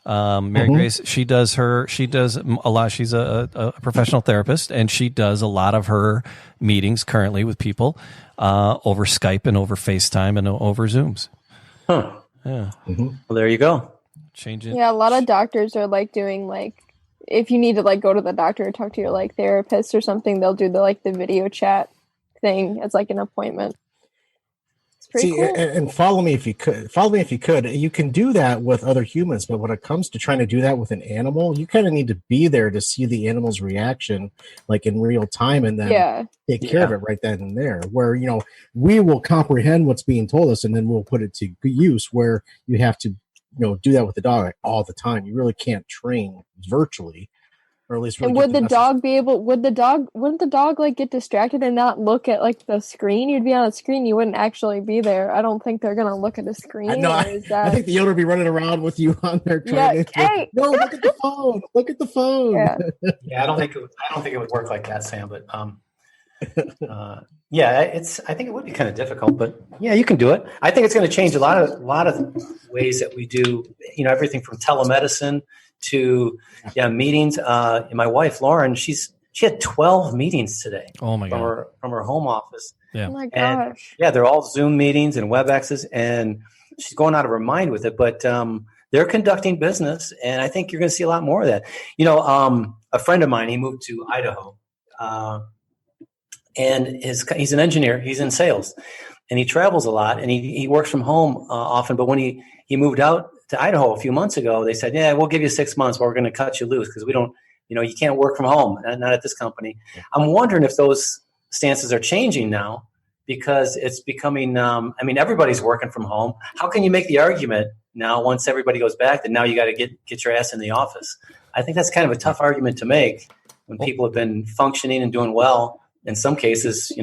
Grace, she does a lot. She's a professional therapist, and she does a lot of her meetings currently with people over Skype and over FaceTime and over Zooms. Huh. Yeah. Mm-hmm. Well, there you go. Change it. Yeah, a lot of doctors are like doing like, if you need to like go to the doctor or talk to your like therapist or something, they'll do the video chat thing as like an appointment. It's pretty cool. And follow me if you could. You can do that with other humans, but when it comes to trying to do that with an animal, you kind of need to be there to see the animal's reaction, like in real time, and then take care of it right then and there. Where we will comprehend what's being told us, and then we'll put it to use. Where you have to do that with the dog all the time. You really can't train virtually, or at least. Really, and wouldn't the dog like get distracted and not look at like the screen? You'd be on a screen, you wouldn't actually be there. I don't think they're gonna look at a screen. I think the owner would be running around with you on there trying to. Hey. No, look at the phone. Look at the phone. Yeah, I don't think it would work like that, Sam. But I think it would be kind of difficult, but yeah, you can do it. I think it's going to change a lot of ways that we do, everything from telemedicine to meetings. And my wife Lauren, she had 12 meetings today. Oh my God. From her home office. Yeah. Oh my gosh. And, they're all Zoom meetings and WebExes, and she's going out of her mind with it. But they're conducting business, and I think you're going to see a lot more of that. A friend of mine, he moved to Idaho. And he's an engineer. He's in sales, and he travels a lot, and he works from home often. But when he moved out to Idaho a few months ago, they said, "Yeah, we'll give you 6 months, but we're going to cut you loose because we don't, you can't work from home, not at this company." I'm wondering if those stances are changing now because it's becoming. Everybody's working from home. How can you make the argument now once everybody goes back that now you got to get your ass in the office? I think that's kind of a tough argument to make when people have been functioning and doing well. In some cases,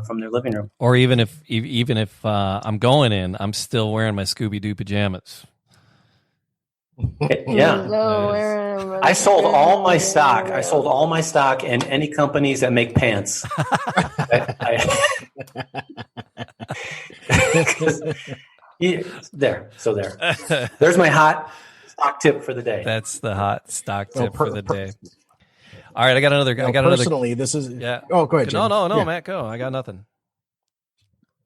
from their living room. Or even if I'm going in, I'm still wearing my Scooby-Doo pajamas. Yeah. I sold all my stock in any companies that make pants. There's my hot stock tip for the day. That's the hot stock tip for the day. All right, I got another. Personally, this is. Yeah. Oh, go ahead, Jim. No, yeah. Matt, go. I got nothing.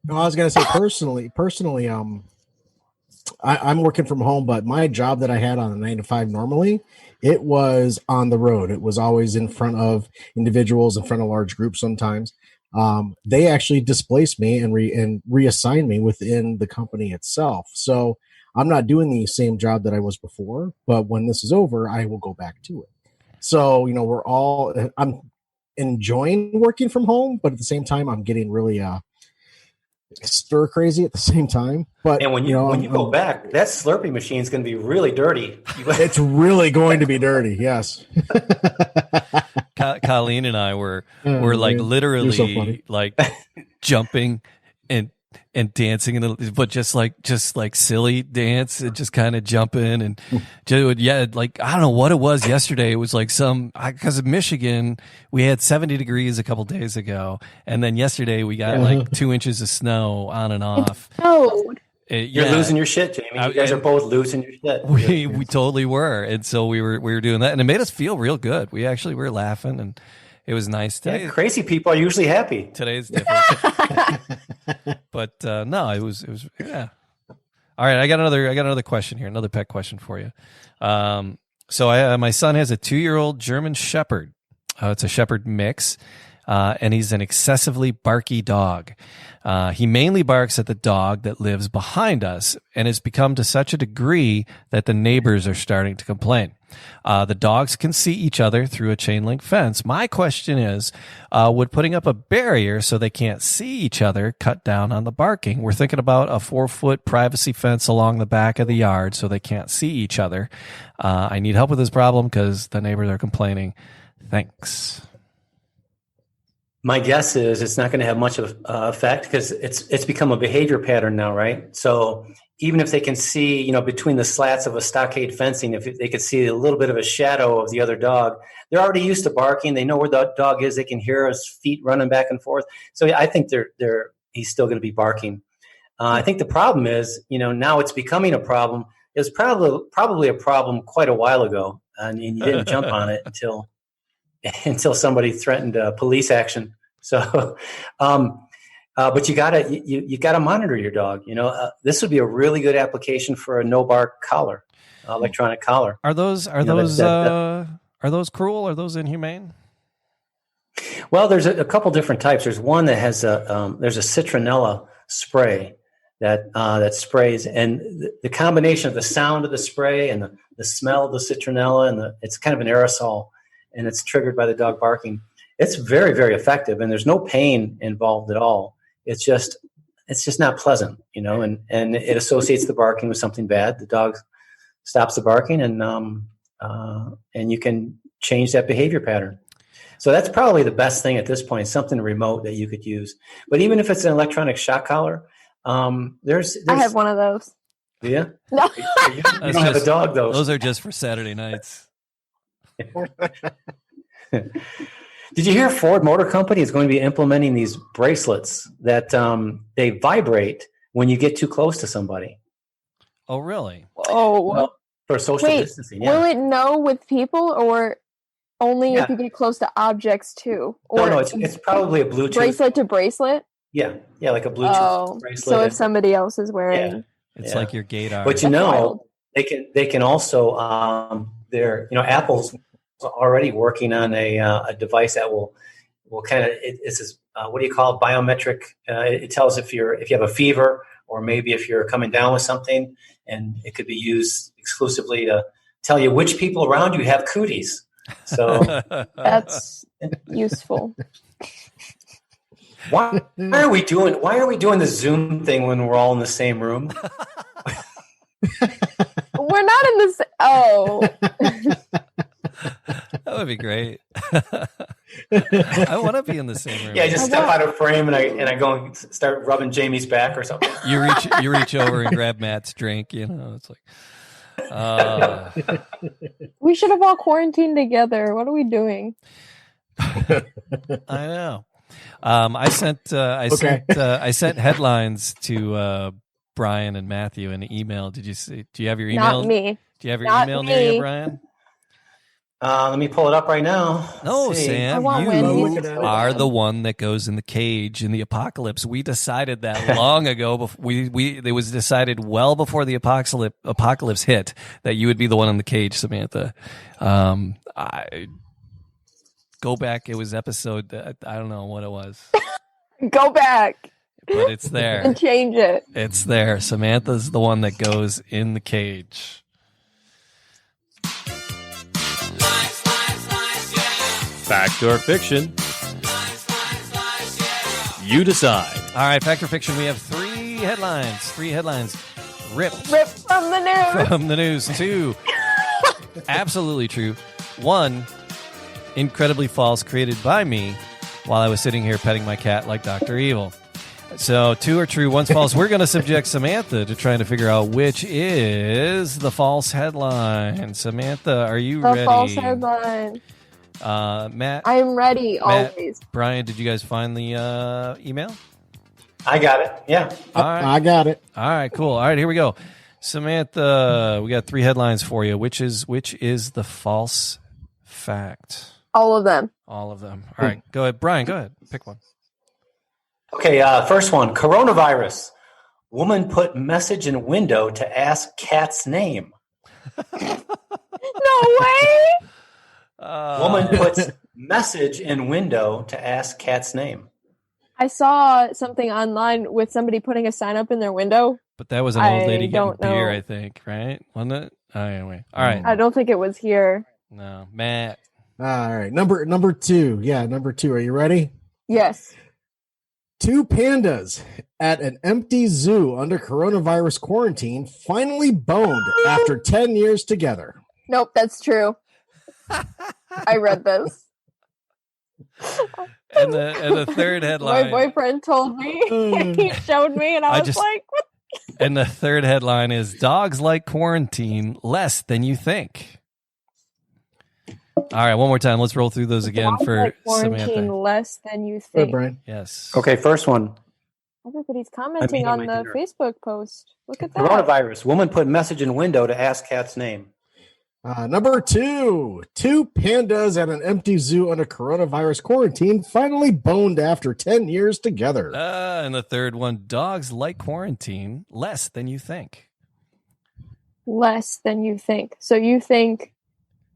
No, I was gonna say personally, I'm working from home, but my job that I had on a 9 to 5 normally, it was on the road. It was always in front of individuals, in front of large groups. Sometimes they actually displaced me and reassigned me within the company itself. So I'm not doing the same job that I was before. But when this is over, I will go back to it. So, I'm enjoying working from home, but at the same time, I'm getting really stir crazy at the same time. But and when you go back, that Slurpee machine is going to be really dirty. It's really going to be dirty. Yes. Colleen and I were like literally like jumping and dancing, but just like silly dance and just kind of jumping and like I don't know what it was yesterday. It was like because of Michigan, we had 70 degrees a couple days ago, and then yesterday we got like 2 inches of snow on and off. You're losing your shit, Jamie. You guys are both losing your shit. We totally were, and so we were doing that, and it made us feel real good. We actually were laughing, and it was nice. Crazy people are usually happy. Today's different. But no, it was yeah. All right, I got another question here, another pet question for you. So my son has a 2-year-old German Shepherd. It's a Shepherd mix. and he's an excessively barky dog. He mainly barks at the dog that lives behind us, and it's become to such a degree that the neighbors are starting to complain. The dogs can see each other through a chain link fence. My question is, would putting up a barrier so they can't see each other cut down on the barking? We're thinking about a 4-foot privacy fence along the back of the yard so they can't see each other. I need help with this problem because the neighbors are complaining. Thanks. My guess is it's not going to have much of effect because it's become a behavior pattern now, right? So even if they can see, between the slats of a stockade fencing, if they could see a little bit of a shadow of the other dog, they're already used to barking. They know where the dog is. They can hear his feet running back and forth. So I think he's still going to be barking. I think the problem is, now it's becoming a problem. It was probably a problem quite a while ago, and you didn't jump on it until somebody threatened police action. So, but you gotta monitor your dog. This would be a really good application for a no bark collar, electronic collar. Are those cruel? Are those inhumane? Well, there's a couple different types. There's one that has there's a citronella spray that sprays, and the combination of the sound of the spray and the smell of the citronella, and it's kind of an aerosol, and it's triggered by the dog barking. It's very, very effective, and there's no pain involved at all. It's just not pleasant, and it associates the barking with something bad. The dog stops the barking, and you can change that behavior pattern. So that's probably the best thing at this point, something remote that you could use. But even if it's an electronic shock collar, there's I have one of those. Yeah? No. You don't have a dog, though. Those are just for Saturday nights. Did you hear Ford Motor Company is going to be implementing these bracelets that they vibrate when you get too close to somebody? Oh, really? Oh, well, for social distancing. Yeah. Will it know with people or only if you get close to objects too? Or no, it's probably a Bluetooth bracelet to bracelet. Yeah, like a Bluetooth bracelet. So if somebody else is wearing, it's like your gaydar. But they can also Apple's already working on a device that will kind of what do you call it? Biometric. It tells if you have a fever or maybe if you're coming down with something, and it could be used exclusively to tell you which people around you have cooties. So that's useful. Why are we doing the Zoom thing when we're all in the same room? We're not in the oh. That would be great. I want to be in the same room. Yeah, I just step out of frame and I go and start rubbing Jamie's back or something. You reach over and grab Matt's drink. It's like. We should have all quarantined together. What are we doing? I know. I sent headlines to Brian and Matthew in an email. Did you see? Do you have your email? Not me. Do you have your email near you, Brian? Let me pull it up right now. No, Sam, you are the one that goes in the cage in the apocalypse. We decided that long ago. It was decided well before the apocalypse hit that you would be the one in the cage, Samantha. Go back. It was episode. I don't know what it was. Go back. But it's there. And change it. It's there. Samantha's the one that goes in the cage. Fact or fiction? You decide. All right, fact or fiction? We have three headlines. Rip from the news. From the news. 2, absolutely true. 1, incredibly false, created by me while I was sitting here petting my cat like Dr. Evil. So 2 are true, 1's false. We're going to subject Samantha to trying to figure out which is the false headline. Samantha, are you ready? The false headline. Matt, I am ready. Always. Brian, did you guys find the email? I got it. Yeah. All right. I got it. All right, cool. All right, here we go. Samantha, we got 3 headlines for you. Which is the false fact? All of them. All of them. All right, go ahead. Brian, go ahead. Pick one. Okay, first one. Coronavirus. Woman put message in window to ask cat's name. No way. Woman puts message in window to ask cat's name? I saw something online with somebody putting a sign up in their window. But that was an old lady getting don't beer, know. I think, right? Wasn't it? Oh, anyway. All right. I don't think it was here. No, Matt. All right. Number two. Yeah, number two. Are you ready? Yes. 2 pandas at an empty zoo under coronavirus quarantine finally boned after 10 years together. Nope, that's true. I read this. And the third headline. My boyfriend told me. He showed me, and I was like, what? And the third headline is dogs like quarantine less than you think. All right, one more time. Let's roll through those again Dogs for like quarantine Samantha. less than you Good, think. Brian. Yes. Okay, first one. Everybody's commenting I'm on eating my the dinner. Facebook post. Look at that. Coronavirus. Woman put message in window to ask cat's name. Number two. 2 pandas at an empty zoo under coronavirus quarantine finally boned after 10 years together. And the third one, dogs like quarantine less than you think. Less than you think. So you think,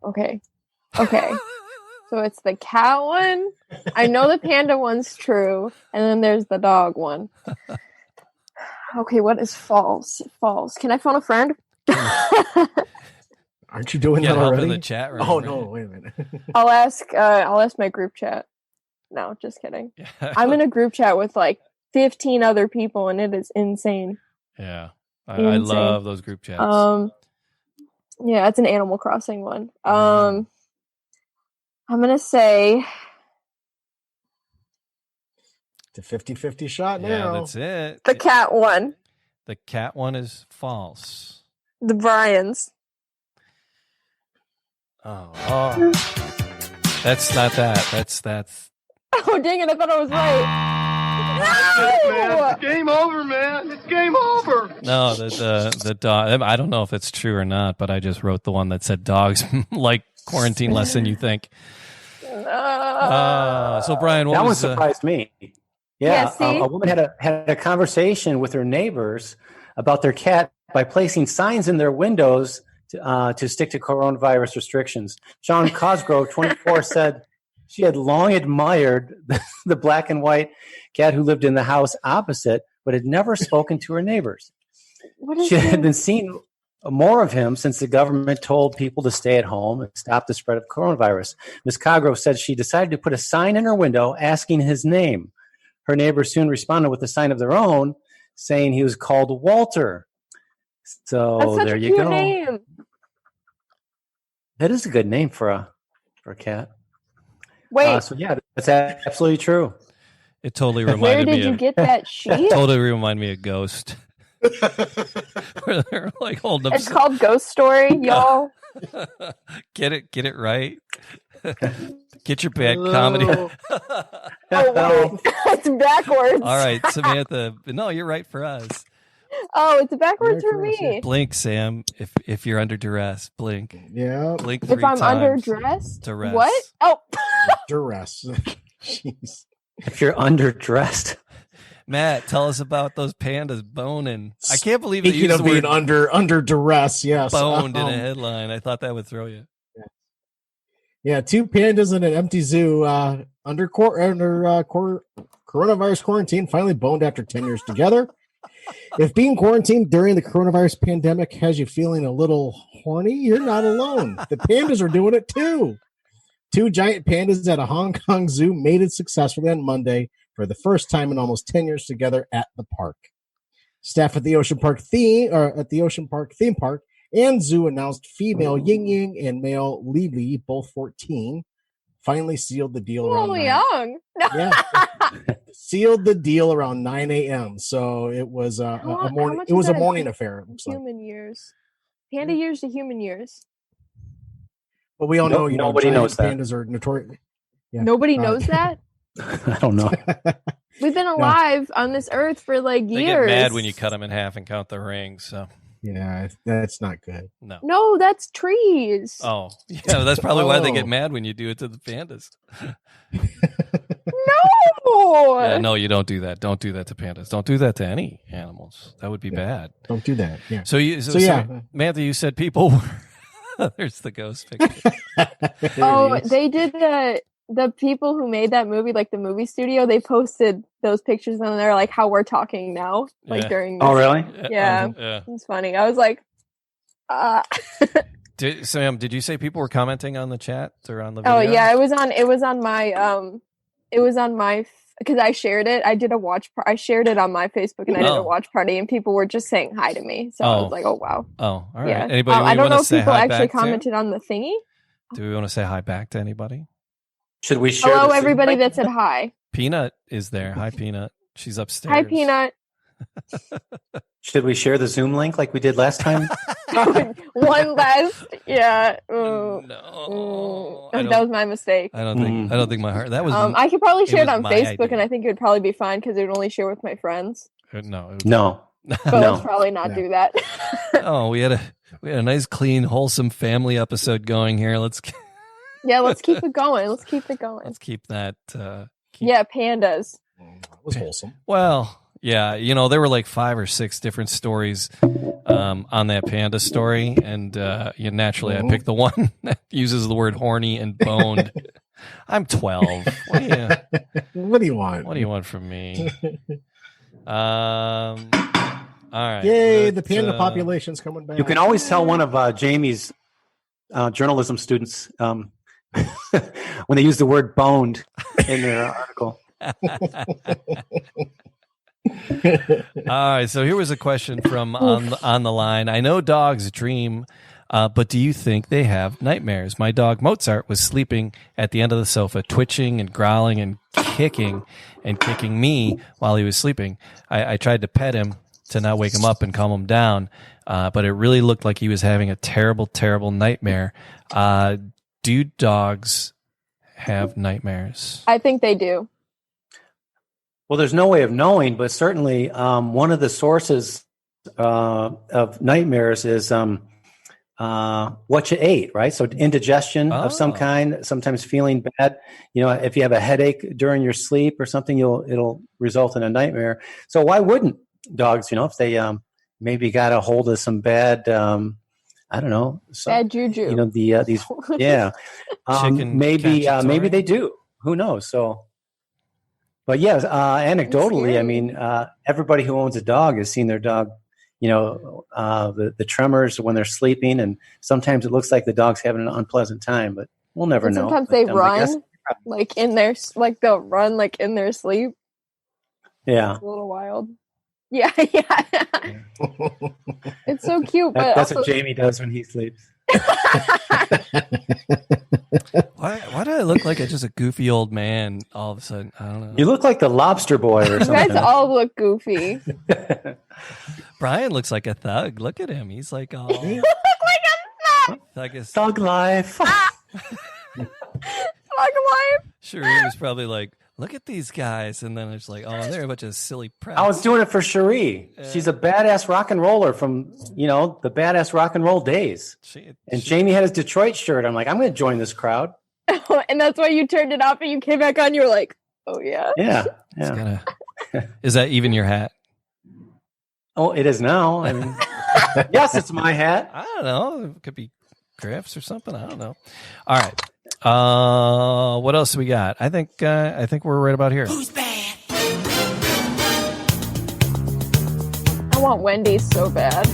okay. So it's the cat one. I know the panda one's true. And then there's the dog one. Okay, what is false? False. Can I phone a friend? Aren't you doing Get that help already? in the chat room. Oh, right? no. Wait a minute. I'll ask my group chat. No, just kidding. I'm in a group chat with like 15 other people, and it is insane. Yeah. I Insane. love those group chats. Yeah, it's an Animal Crossing one. I'm gonna say It's a 50-50 shot yeah, now. that's it. the cat one. The cat one is false. The Bryans. Oh. That's not that. That's Oh dang it! I thought I was right. No! Game over, man. It's game over. no, the dog. I don't know if it's true or not, but I just wrote the one that said dogs like quarantine less than you think. So Brian, what That one was surprised me. Yeah, see? a woman had a conversation with her neighbors about their cat by placing signs in their windows to stick to coronavirus restrictions. Sean Cosgrove, 24, said she had long admired the black and white cat who lived in the house opposite, but had never spoken to her neighbors. What is She had this? been seeing more of him since the government told people to stay at home and stop the spread of coronavirus. Ms. Cosgrove said she decided to put a sign in her window asking his name. Her neighbors soon responded with a sign of their own, saying he was called Walter. So That's such there a you cute go. name. That is a good name for a cat. Wait, So yeah, that's absolutely true. it? Totally where reminded did me you of get that sheet? totally reminded me of Ghost. Where they're like holding up. It's called Ghost Story, y'all. Get it right. Get your bad comedy. Oh, wait. It's backwards. All right, Samantha. No, you're right for us. Oh, it's backwards Right for for us, me. Blink, Sam. If you're under duress, blink. Yeah, Blink 3 If I'm times. underdressed? Duress. What? Oh, duress. Jeez. If you're underdressed. Matt, tell us about those pandas boning. I can't believe they Speaking used of the being word under duress, yes. boned in a headline. I thought that would throw you. Yeah, 2 pandas in an empty zoo under coronavirus quarantine finally boned after 10 years together. If being quarantined during the coronavirus pandemic has you feeling a little horny, you're not alone. The pandas are doing it too. 2 giant pandas at a Hong Kong zoo mated successfully on Monday for the first time in almost 10 years together at the park. Staff at the Ocean Park theme park and zoo announced female Ying Ying and male Li Li, both 14, finally sealed the deal around little 9. young. No. Yeah, sealed the deal around 9 a.m. So it was a How morning. much It was is a that morning affair. It looks like. Human years. Panda years to human years. But we all know, Nobody giant knows that. pandas are notorious. Yeah. Nobody knows that. I don't know. We've been alive on this earth for like They years. get mad when you cut them in half and count the rings. So Yeah, that's not good. no. No, that's trees. Oh, yeah. That's probably why they get Oh. mad when you do it to the pandas. No. Yeah, no, you don't do that. Don't do that to pandas. Don't do that to any animals. That would be bad. Don't do that. Yeah. So Samantha, you said people were. There's the ghost picture. Oh, they did that. the people who made that movie, like the movie studio, they posted those pictures and they're like how we're talking now, like during this. Oh, really? Yeah. It's funny. I was like, Sam, did you say people were commenting on the chat or on the video? Oh yeah, it was on my because I shared it. I did a I shared it on my Facebook and I did a watch party and people were just saying hi to me. So I was like, oh wow. Oh, all right. Yeah. Anybody I don't know if people actually to? commented on the thingy. Do we want to say hi back to anybody? Should we share? Hello, everybody that said hi. Peanut is there. Hi, Peanut. She's upstairs. Hi, Peanut. Should we share the Zoom link like we did last time? One last, yeah. No, that was my mistake. I don't think my heart. That was. I could probably share it on Facebook, idea. And I think it would probably be fine because it would only share with my friends. No. But let's probably not do that. Oh, we had a nice, clean, wholesome family episode going here. Let's keep it going. Let's keep keep that. Pandas. That was wholesome. Well, yeah, there were like 5 or 6 different stories on that panda story, and naturally I picked the one that uses the word horny and boned. I'm 12. What do you want? What do you want from me? All right. Yay, the panda population's coming back. You can always tell one of Jamie's journalism students when they use the word boned in their article. All right, so here was a question from on the line. I know dogs dream, but do you think they have nightmares? My dog Mozart was sleeping at the end of the sofa, twitching and growling and kicking me while he was sleeping. I tried to pet him to not wake him up and calm him down, but it really looked like he was having a terrible, terrible nightmare. Do dogs have nightmares? I think they do. Well, there's no way of knowing, but certainly one of the sources of nightmares is what you ate, right? So indigestion of some kind, sometimes feeling bad. If you have a headache during your sleep or something, it'll result in a nightmare. So why wouldn't dogs, if they maybe got a hold of some bad, I don't know, bad juju. These, yeah, maybe they do. Who knows? So. But yes, anecdotally, I mean, everybody who owns a dog has seen their dog, the tremors when they're sleeping, and sometimes it looks like the dog's having an unpleasant time, but we'll never know. Sometimes they run, they'll run like in their sleep. Yeah, it's a little wild. Yeah. It's so cute. But that's what Jamie does when he sleeps. Why do I look like just a goofy old man all of a sudden? I don't know. You look like the Lobster Boy or something. You guys all look goofy. Brian looks like a thug. Look at him. He's like all. You look like a thug. Thug life. Thug life. Sure, he was probably like, look at these guys. And then it's like, oh, they're a bunch of silly prep. I was doing it for Cherie. She's a badass rock and roller from, the badass rock and roll days. Jamie had his Detroit shirt. I'm like, I'm going to join this crowd. And that's why you turned it off and you came back on. You were like, oh, yeah. Yeah. Is that even your hat? Oh, it is now. I mean, yes, it's my hat. I don't know. It could be Griff's or something. I don't know. All right. What else we got? I think we're right about here. Who's bad? I want Wendy's so bad.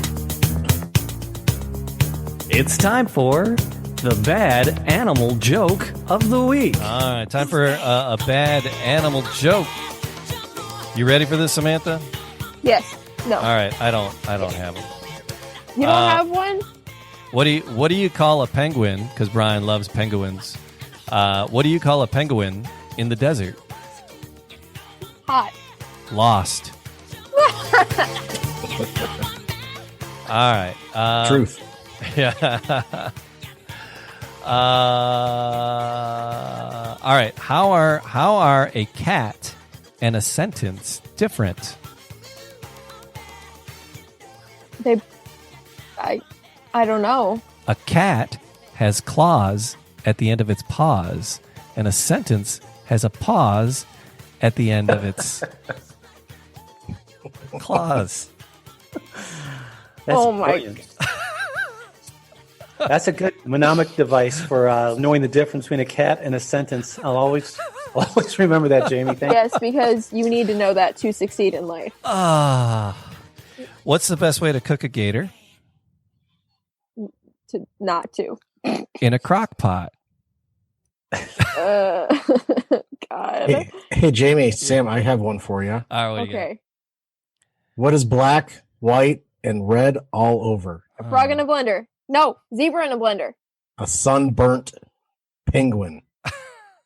It's time for the bad animal joke of the week. All right, time for a bad animal joke. You ready for this, Samantha? Yes. No. All right. I don't have them. You don't have one? What do you call a penguin? Because Brian loves penguins. What do you call a penguin in the desert? Hot. Lost. All right. Truth. Yeah. All right. How are a cat and a sentence different? I don't know. A cat has claws at the end of its paws, and a sentence has a pause at the end of its claws. That's oh my! brilliant. That's a good mnemonic device for knowing the difference between a cat and a sentence. I'll always remember that, Jamie. Thank you. Yes, because you need to know that to succeed in life. What's the best way to cook a gator? To not to. In a crock pot. God. Hey, Jamie, Sam, I have one for you. All right, what do you got? Okay. What is black, white, and red all over? A frog in a blender. No, zebra in a blender. A sunburnt penguin.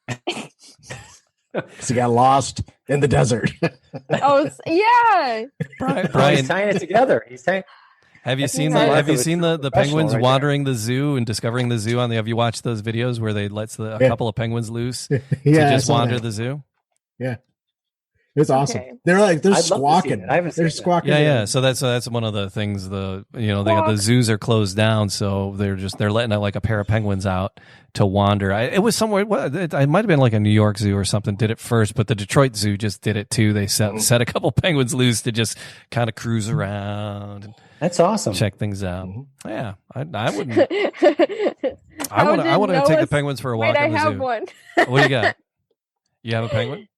Because he got lost in the desert. Oh, yeah. Brian, He's tying it together. have you seen That's the penguins right wandering the zoo and discovering the zoo? Have you watched those videos where they let a couple of penguins loose to just wander the zoo? Yeah. It's awesome. Okay. They're I'd love to see squawking. that. I haven't seen They're that. squawking. Yeah. So that's one of the things. The zoos are closed down, so they're letting like a pair of penguins out to wander. It was somewhere. It might have been like a New York zoo or something did it first, but the Detroit Zoo just did it too. They set a couple penguins loose to just kind of cruise around. And That's awesome. check things out. Mm-hmm. Yeah, I wouldn't. I want to take the penguins for a walk Wait, in the I have zoo. one. What do you got? You have a penguin?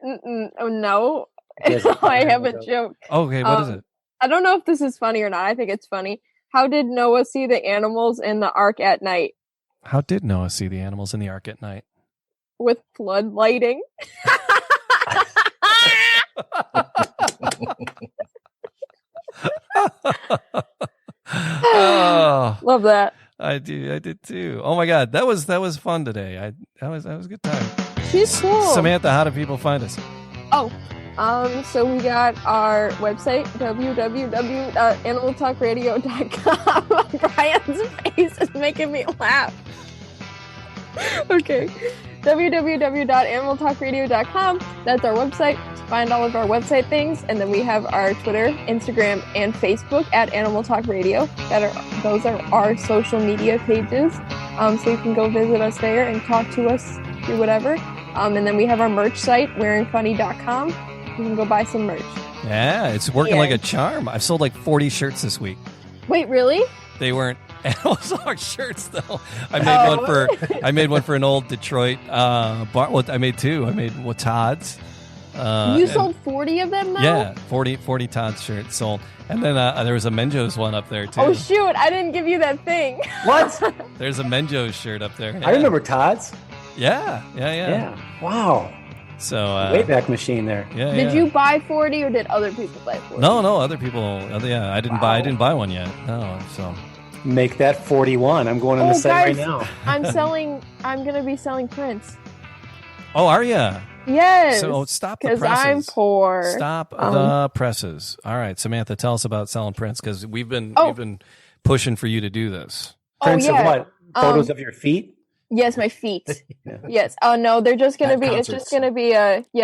Oh, no. Yes, I have a joke. Okay, what is it? I don't know if this is funny or not. I think it's funny. How did Noah see the animals in the ark at night? How did Noah see the animals in the ark at night? With flood lighting. Oh, Love that. I did too. Oh my God, that was fun today. That was a good time. She's cool. Samantha, how do people find us? So we got our website, www.animaltalkradio.com. Brian's face is making me laugh. Okay. www.animaltalkradio.com. That's our website. Find all of our website things. And then we have our Twitter, Instagram, and Facebook at Animal Talk Radio. Those are our social media pages. So you can go visit us there and talk to us, do whatever. And then we have our merch site, wearingfunny.com. You can go buy some merch. Yeah, it's working like a charm. I've sold like 40 shirts this week. Wait, really? They weren't Animal Talk shirts though. I made one for an old Detroit bar. Well, I made two. I made Todd's. You sold 40 of them though? Yeah, 40 Todd's shirts sold. And then there was a Menjo's one up there too. Oh shoot, I didn't give you that thing. What? There's a Menjo's shirt up there. Yeah. I remember Todd's. Yeah. Wow. So Wayback Machine there. Yeah. Did you buy 40 or did other people buy 40? No, other people. Yeah, I didn't buy one yet. No, so Make that 41. I'm going on the site right now. I'm going to be selling prints. Oh, are you? Yes. So stop the presses. Because I'm poor. Stop the presses. All right, Samantha, tell us about selling prints because we've been pushing for you to do this. Prints of what? Photos of your feet? Yes, my feet. Yes. Oh no, they're just gonna At be. concerts. It's just gonna be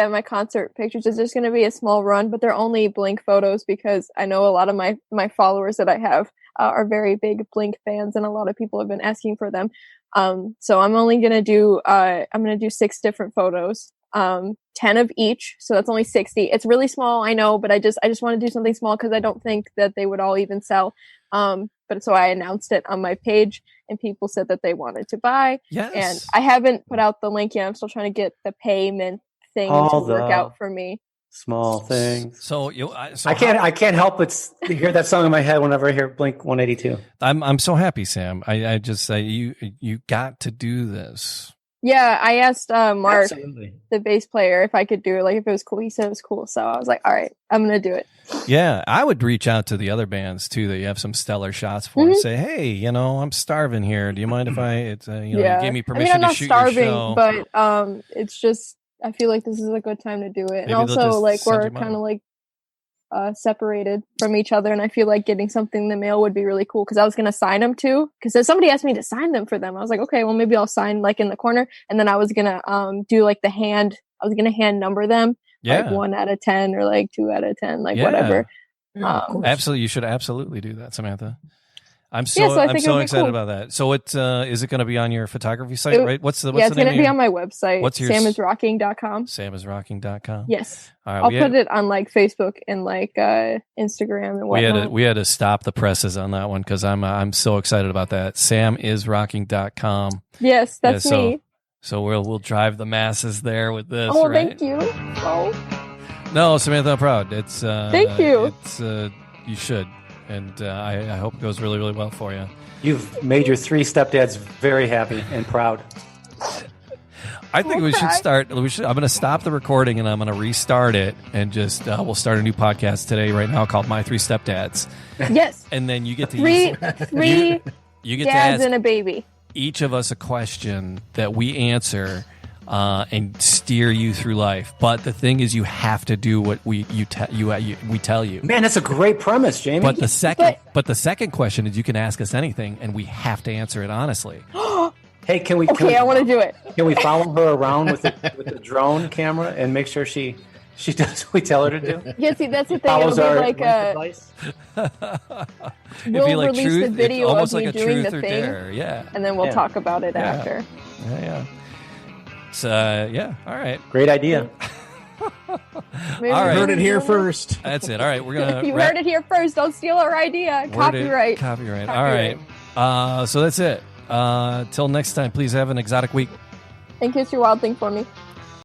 my concert pictures. It's just gonna be a small run, but they're only Blink photos because I know a lot of my followers that I have are very big Blink fans, and a lot of people have been asking for them. So I'm only gonna do 6 different photos. 10 of each, so that's only 60. It's really small, I know, but I just want to do something small because I don't think that they would all even sell. But so I announced it on my page, and people said that they wanted to buy. Yes. And I haven't put out the link yet. I'm still trying to get the payment thing to work out for me. Small things. So I can't help but hear that song in my head whenever I hear Blink 182. I'm so happy, Sam. I just say you got to do this. Yeah, I asked Mark, Absolutely. the bass player, if I could do it, like if it was cool. He said it was cool, so I was like, all right, I'm gonna do it. Yeah, I would reach out to the other bands too that you have some stellar shots for and say, hey, I'm starving here. Do you mind if you gave me permission to shoot your show? But it's just I feel like this is a good time to do it, Maybe and also they'll just like send we're you money. kind of like separated from each other, and I feel like getting something in the mail would be really cool because I was gonna sign them too. Because somebody asked me to sign them for them, I was like, okay, well maybe I'll sign like in the corner, and then I was gonna do like the hand. I was gonna hand number them, like 1 out of 10 or like 2 out of 10, like whatever. Absolutely, you should absolutely do that, Samantha. I'm so Yeah, so I I'm think so it'll be excited cool. about that. So is it going to be on your photography site, right? What's the it's name going to of be your- on my website, What's your samisrocking.com. samisrocking.com? Yes. All right, I'll put it on like Facebook and like Instagram and whatnot. we had to stop the presses on that one because I'm so excited about that. Samisrocking.com. Yes, that's me. So we'll drive the masses there with this. Oh, right? thank you. Oh, No, Samantha, I'm proud. It's thank you. It's you should, and I hope it goes really, really well for you. You've made your 3 stepdads very happy and proud. I think we should start. I'm going to stop the recording and I'm going to restart it, and just we'll start a new podcast today, right now, called My 3 Stepdads. Yes. And then you get to three you get dads to ask and a baby. each of us a question that we answer. And steer you through life, but the thing is, you have to do what we tell you. Man, that's a great premise, Jamie. But the second question is, you can ask us anything, and we have to answer it honestly. Hey, can we? Okay, I want to do it. Can we follow her around with the drone camera and make sure she does what we tell her to do? Yeah, see, that's the thing. Follows It'll be our like advice? we'll release the video almost of me like a doing truth the or thing, dare. Yeah, and then we'll Yeah. talk about it after. yeah. So all right. Great idea. Maybe All right. Heard it here first. That's it. All right, we're gonna. You heard it here first. Don't steal our idea. Copyright. Copyright. All right. So that's it. Till next time. Please have an exotic week. And kiss your wild thing for me.